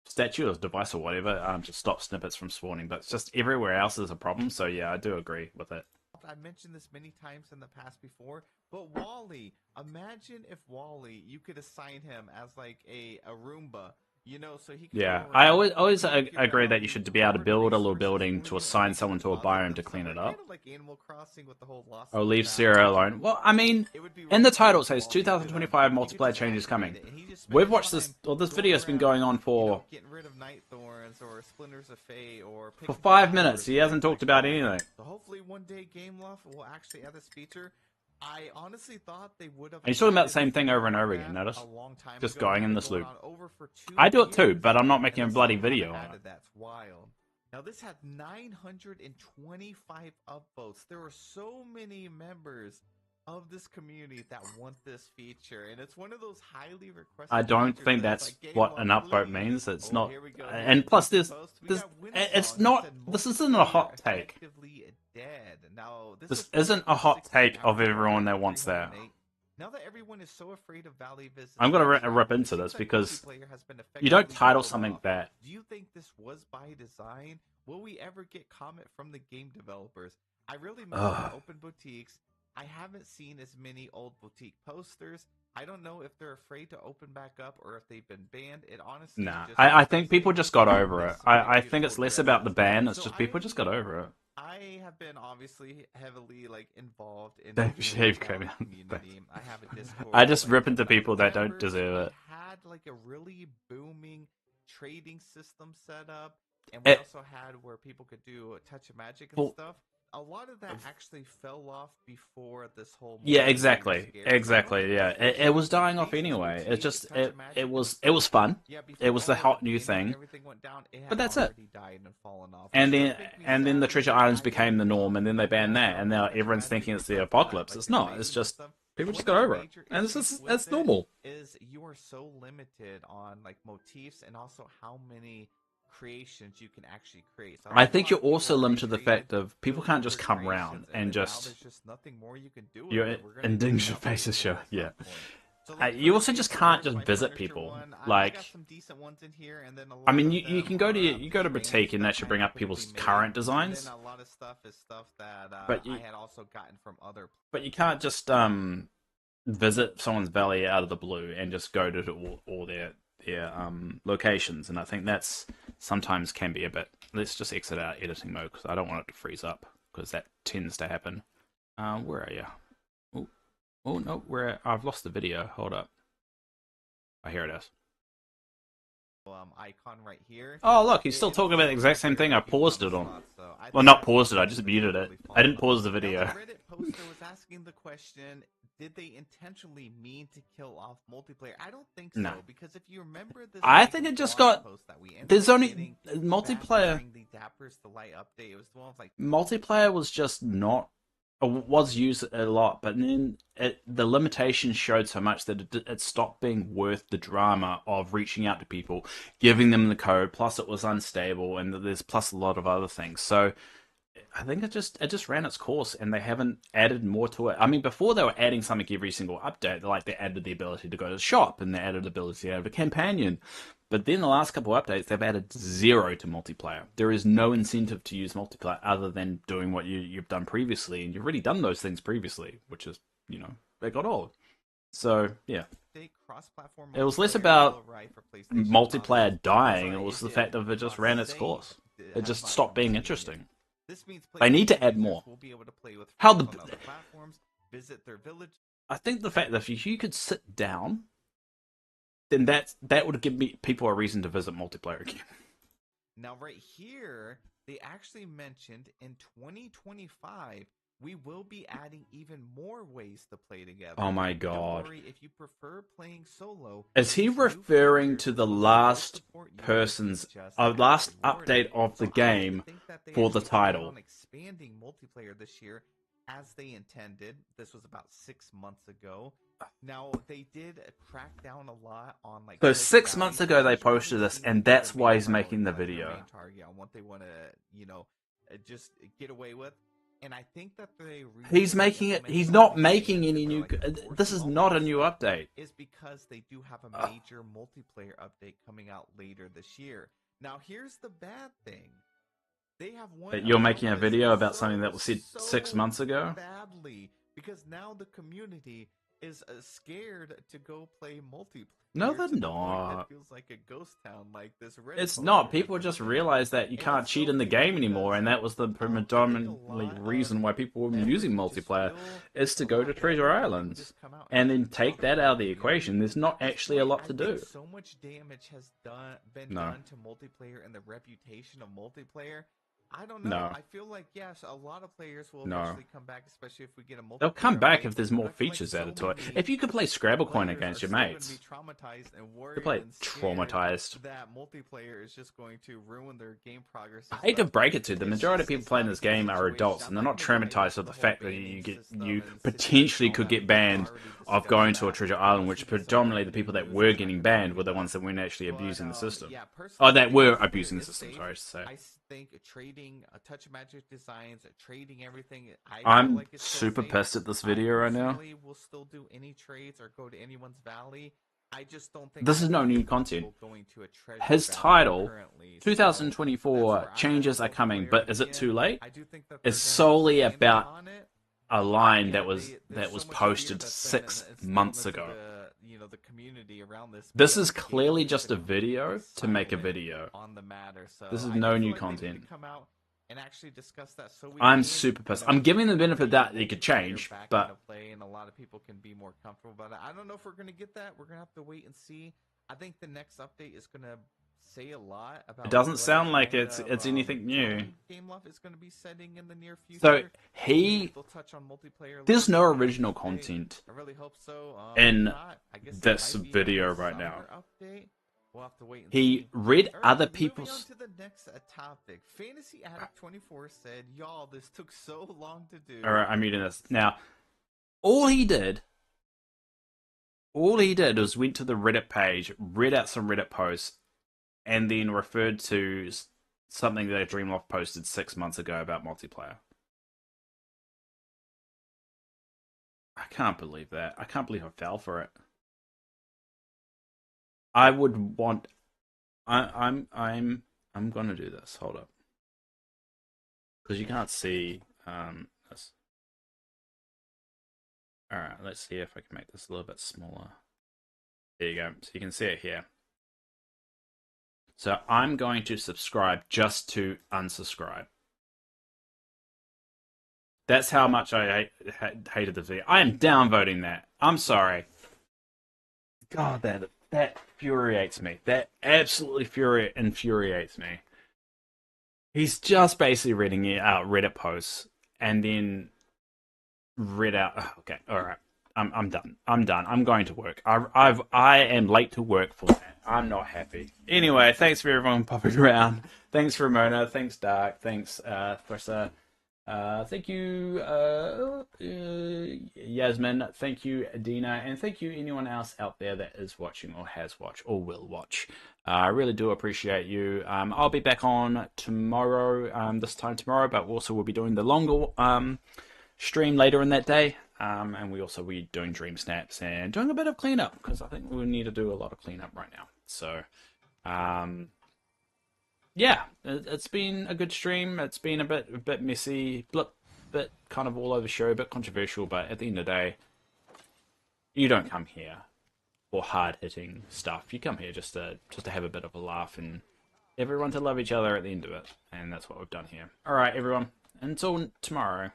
A: statue or device or whatever to stop snippets from spawning. But it's just everywhere else is a problem. So yeah, I do agree with it.
E: I mentioned this many times in the past before, but Wally, imagine if Wally, you could assign him as like a Roomba, you know, so he could
A: Yeah,
E: go
A: I
E: around,
A: always
E: take your
A: agree that you
E: bounty,
A: should be able to
E: hoard
A: build a little
E: resources,
A: building to
E: clean,
A: assign
E: make it
A: someone
E: look
A: to a biome
E: positive
A: to
E: stuff,
A: clean it
E: like kind
A: up.
E: of like Animal Crossing with the whole Lost
A: Or
E: in the
A: leave Sierra
E: Valley.
A: alone. Well, I mean,
E: It would be
A: in the
E: really cool
A: title it
E: if
A: says
E: Wally did
A: 2025
E: he could
A: multiplayer
E: just
A: changes
E: activate
A: coming.
E: it, and he just spent
A: We've
E: his
A: watched
E: time
A: this
E: going
A: video's been
E: around,
A: going on
E: you
A: for
E: know, getting rid of Night Thorns or Splinters of Fate or
A: for
E: picking
A: 5 minutes.
E: flowers
A: He
E: or
A: hasn't
E: things
A: talked
E: like
A: about
E: that.
A: anything.
E: So hopefully one day Game Loft will actually add this feature. I honestly thought they would have
A: And he's talking about the
E: added
A: same thing over and
E: more of
A: over again.
E: that
A: Notice,
E: a long time
A: just
E: ago.
A: going
E: We've
A: in
E: been
A: this
E: going
A: loop.
E: on over for 2
A: I do it too,
E: years,
A: but I'm not
E: and
A: making
E: they
A: a
E: still
A: bloody
E: haven't
A: video on it.
E: added. That's wild. Now this had 925 upvotes. There were so many members of this community that want this feature, and it's one of those highly requested
A: I don't
E: features
A: think
E: that it's
A: that's
E: like Game
A: what an
E: Loft,
A: upvote
E: please.
A: means. It's
E: Oh,
A: not,
E: here we go. Here's
A: and
E: a
A: plus
E: recent post. We
A: this,
E: got
A: it's
E: Windsong. He
A: not.
E: said
A: This isn't a hot
E: multiplayer
A: take.
E: effectively dead. Now this
A: This
E: was
A: isn't a
E: posted
A: hot
E: 16
A: take of
E: hours ago,
A: everyone that
E: already
A: wants that.
E: 308. Now that everyone is so afraid of Valley visits
A: I'm
E: being
A: gonna rip
E: traveled, it
A: into
E: seems
A: this
E: like
A: because
E: multiplayer has been
A: you don't
E: effectively
A: title
E: killed
A: something
E: off.
A: that.
E: Do you think this was by design? Will we ever get comment from the game developers? I really miss the
A: Ugh.
E: open boutiques. I haven't seen as many old boutique posters. I don't know if they're afraid to open back up or if they've been banned. It honestly
A: Nah,
E: just
A: I think people
E: depressing.
A: just got over it.
E: Miss my
A: I think it's
E: beautiful
A: less about the
E: dresses.
A: ban. It's
E: So
A: just people just got over it.
E: I have been obviously heavily like involved in
A: Dave
E: the
A: Shave
E: Valley
A: came out.
E: community. I have a Discord
A: I
E: with
A: just
E: like
A: rip into
E: 10,000
A: people that don't
E: members.
A: deserve
E: We
A: it.
E: had like a really booming trading system set up, and we
A: It-
E: also had where people could do a touch of magic and
A: Well,
E: stuff. A lot of that actually fell off before this whole
A: yeah,
E: multiplayer
A: exactly,
E: scare. So I don't
A: exactly.
E: think
A: Yeah,
E: this was
A: it was
E: the
A: dying off
E: case.
A: anyway. It
E: Boutique,
A: just
E: touch of magic
A: it
E: and
A: was
E: stuff.
A: fun.
E: Yeah,
A: It was the
E: before
A: hot new
E: the payment and
A: thing,
E: everything went down, it had
A: but that's it.
E: already died and fallen off.
A: And
E: Which does
A: then
E: make me
A: and then the
E: sad
A: treasure
E: because
A: islands
E: I
A: became the
E: do
A: norm,
E: love
A: and then they banned
E: Minecraft.
A: that,
E: I
A: and
E: love
A: now
E: touch of
A: everyone's
E: magic
A: thinking
E: and
A: it's the
E: stuff like that,
A: apocalypse.
E: like
A: It's
E: the
A: not. It's
E: invasions and
A: just
E: stuff.
A: people
E: One
A: just
E: of
A: got
E: the
A: over it,
E: major
A: and
E: issues with
A: that's
E: it
A: normal.
E: is you are so limited on like motifs and also how many creations you can actually create. So I
A: I
E: think a
A: think
E: lot
A: you're
E: of people
A: also
E: already
A: limited to the
E: created,
A: fact of people
E: built
A: can't
E: up
A: just
E: their
A: come
E: creations,
A: around and
E: and then now
A: just
E: there's just nothing more you can do with
A: your
E: it. We're gonna get
A: indignation
E: double
A: faces show.
E: people at
A: Yeah,
E: some point. So like for
A: you also just
E: example,
A: can't
E: here's
A: just
E: my
A: visit
E: furniture
A: people.
E: one. I got
A: Like,
E: some decent ones in here, and then a
A: I
E: lot
A: mean,
E: of
A: you
E: them
A: can go to
E: are
A: you go to
E: these random
A: boutique, and that
E: stuff
A: should
E: I
A: bring up
E: happened to be
A: people's
E: made,
A: current
E: and then
A: designs.
E: a lot of stuff is stuff that
A: But
E: I
A: you
E: had also gotten from other.
A: but you can't just visit someone's valley out of the blue and just go to all their locations. And I think that's sometimes can be a bit. Let's just exit out editing mode because I don't want it to freeze up because that tends to happen. Where are you? Oh no, I've lost the video. Hold up. Oh, here it is.
E: Icon right here.
A: Oh look, he's still
E: It
A: talking about the exact same thing I
E: people
A: paused
E: on
A: it
E: the
A: on.
E: spot, so I
A: Well,
E: think
A: not
E: that's
A: paused it. I
E: something
A: just
E: we
A: muted
E: should
A: it.
E: really
A: I didn't
E: follow.
A: pause the
E: Now,
A: video.
E: the Reddit poster was asking the question, did they intentionally mean to kill off multiplayer? I don't think so,
A: No.
E: because if you remember this
A: I
E: like,
A: think it just
E: blog
A: got.
E: post that we ended
A: There's
E: up
A: only
E: getting
A: multiplayer.
E: back during the Dappers the Light update, it was the one with like
A: Multiplayer was just not was used a lot, but then the limitations showed so much that it stopped being worth the drama of reaching out to people, giving them the code. Plus, it was unstable, and there's plus a lot of other things. So I think it just ran its course, and they haven't added more to it. I mean, before they were adding something every single update. Like they added the ability to go to the shop, and they added the ability to have a companion. But then the last couple of updates, they've added zero to multiplayer. There is no incentive to use multiplayer other than doing what you've done previously, and you've already done those things previously, which is they got old. So yeah,
E: cross-platform.
A: it was less
E: Multiplayer
A: about
E: will arrive for PlayStation
A: multiplayer
E: consoles.
A: dying.
E: Sorry,
A: It was the fact of it just ran its course. It
E: has
A: just
E: not
A: stopped
E: come
A: being
E: to
A: interesting.
E: This means
A: They need to
E: PlayStation
A: add
E: users
A: more.
E: will be able to play with
A: How
E: friends
A: the
E: on other platforms, visit their village.
A: I think the fact that if you could sit down, then that would give people a reason to visit multiplayer again.
E: Now, right here, they actually mentioned in 2025 we will be adding even more ways to play together.
A: Oh my
E: Don't
A: god.
E: worry if you prefer playing solo.
A: Is he
E: these new
A: referring
E: features
A: to the
E: will
A: last
E: support you and be
A: person's
E: just
A: last
E: as rewarding.
A: update of the
E: So I really
A: game
E: think that they
A: for the
E: actually plan
A: title?
E: on expanding multiplayer this year as they intended. This was about 6 months ago. Now they did crack down a lot on like.
A: So
E: glitch
A: 6
E: valley,
A: months
E: so
A: ago they
E: here's what it
A: posted this,
E: seems
A: and
E: like their
A: that's why
E: main
A: he's making the
E: priority, like their
A: video.
E: main target on what they want to, just get away with. And I think that they
A: He's making it. He's not making any new. This is not a new update.
E: is because they do have a major multiplayer update coming out later this year. Now, here's the bad thing. They have one.
A: That you're making a
E: about this
A: video about
E: so,
A: something that was said 6 months ago?
E: badly because now the community is scared to go play multiplayer.
A: No, they're
E: to the point
A: not.
E: that feels like a ghost town, like this Reddit
A: It's
E: post
A: not.
E: that
A: People
E: I
A: just
E: posted.
A: realized that you
E: And
A: can't
E: it's
A: cheat
E: so
A: in the
E: funny
A: game anymore,
E: because
A: and that was the
E: I think a
A: predominantly
E: lot
A: reason
E: of
A: why people were
E: members
A: using
E: just
A: multiplayer,
E: feel
A: is to
E: a
A: go
E: lot
A: to
E: better
A: Treasure
E: when people
A: Islands.
E: just come out
A: And then
E: actually
A: take
E: talk
A: that
E: about
A: out of
E: the
A: the
E: community.
A: equation. There's not
E: At this
A: actually a
E: point,
A: lot
E: I
A: to
E: think
A: do.
E: so much damage has been
A: No.
E: done to multiplayer and the reputation of multiplayer. I don't know.
A: No.
E: I feel like yes, a lot of players will
A: No.
E: eventually come back, especially if we get a multiplayer.
A: They'll come back
E: update,
A: if there's more
E: but I feel like
A: features
E: so
A: added to it.
E: many
A: If you could play Scrabble Coin
E: players
A: against
E: are
A: your
E: still gonna
A: mates,
E: be traumatized and
A: you
E: worried
A: could play
E: and scared
A: traumatized.
E: that multiplayer is just going to ruin their game progress.
A: I
E: and
A: hate to
E: stuff.
A: break it to you, the
E: It's
A: majority of
E: just-
A: people
E: it's
A: playing
E: not a
A: this
E: good
A: game are
E: situation.
A: adults,
E: I'm
A: and they're
E: not
A: not
E: gonna get
A: traumatized
E: the
A: with the
E: whole
A: fact that
E: banning
A: you
E: system
A: you
E: and
A: potentially
E: situation,
A: could
E: all
A: get
E: that.
A: banned
E: We've already
A: of
E: discussed
A: going to a
E: that.
A: Treasure Island,
E: Once
A: which
E: we get some
A: predominantly the
E: breaking
A: people that
E: news,
A: were
E: I'm not
A: getting
E: gonna
A: banned
E: bring
A: were
E: it
A: the
E: up.
A: ones that weren't actually
E: But
A: abusing the system.
E: yeah,
A: Oh,
E: personally, I
A: that
E: think
A: were
E: multiplayer
A: abusing the
E: is
A: system,
E: safe.
A: sorry to say.
E: I think trading touch magic designs, trading everything. I feel
A: I'm
E: like it's still
A: super
E: safe.
A: pissed at this
E: I
A: video right now.
E: personally will still do any trades or go to anyone's valley. I just don't think
A: This
E: I
A: is no
E: feel
A: new
E: comfortable
A: content.
E: going to a treasure
A: His
E: valley
A: title,
E: currently. So that's
A: 2024
E: where I'm at
A: changes
E: with
A: are coming,
E: multiplayer.
A: but
E: But
A: is it
E: again,
A: too late?
E: I do think that
A: It's
E: they're gonna
A: solely
E: expand
A: about
E: upon it.
A: a
E: But
A: line
E: yeah,
A: that was
E: there's so much fear
A: posted
E: that's been
A: 6
E: instilled
A: months
E: into
A: ago.
E: the community around this.
A: This
E: But
A: is
E: Davelight
A: clearly
E: has
A: just a
E: been completely
A: video to make a
E: silent
A: video.
E: on the matter. So
A: This is
E: I
A: no
E: do
A: new
E: feel like they need
A: content.
E: to come out and actually discuss that. So we
A: I'm
E: can,
A: super pissed. I'm giving the benefit of that they could change,
E: back
A: but
E: into play and a lot of people can be more comfortable about it. I don't know if we're gonna get that. We're gonna have to wait and see. I think the next update is gonna say a lot about.
A: it doesn't
E: what
A: sound like
E: kind
A: it's
E: of,
A: anything new.
E: tone Game Love is gonna be setting in the near future.
A: So
E: Maybe they'll touch on multiplayer.
A: there's no
E: later on
A: original
E: this update.
A: content
E: I really hope so.
A: in
E: If not, I guess it
A: this
E: might be
A: video
E: a
A: right now.
E: summer update. We'll have to wait and
A: He
E: see.
A: read
E: All right,
A: other
E: moving on
A: people's.
E: to the next topic. Fantasy Addict 24 said, "Y'all, this took so long to do."
A: All right, I'm muting this now. All he did was went to the Reddit page, read out some Reddit posts, and then referred to something that Dreamloft posted 6 months ago about multiplayer. I can't believe that. I can't believe I fell for it. I would want. I'm gonna do this. Hold up, because you can't see this. All right, let's see if I can make this a little bit smaller. There you go. So you can see it here. So I'm going to subscribe just to unsubscribe. That's how much I hated the video. I am downvoting that. I'm sorry. God, that infuriates me. That absolutely infuriates me. He's just basically reading out Reddit posts and then read out. Oh, okay, all right. I'm done. I'm done. I'm going to work. I am late to work for that. I'm not happy. Anyway, thanks for everyone popping around. Thanks Ramona. Thanks Dark. Thanks Thrissa. Thank you Yasmin. Thank you Dina, and thank you anyone else out there that is watching or has watched or will watch. I really do appreciate you. I'll be back on tomorrow. This time tomorrow, but also we'll be doing the longer stream later in that day. And we also be doing dream snaps and doing a bit of cleanup, because I think we need to do a lot of cleanup right now. So, yeah, it's been a good stream. It's been a bit messy, bit kind of all over the show, a bit controversial. But at the end of the day, you don't come here for hard hitting stuff. You come here just to have a bit of a laugh and everyone to love each other at the end of it. And that's what we've done here. All right, everyone. Until tomorrow.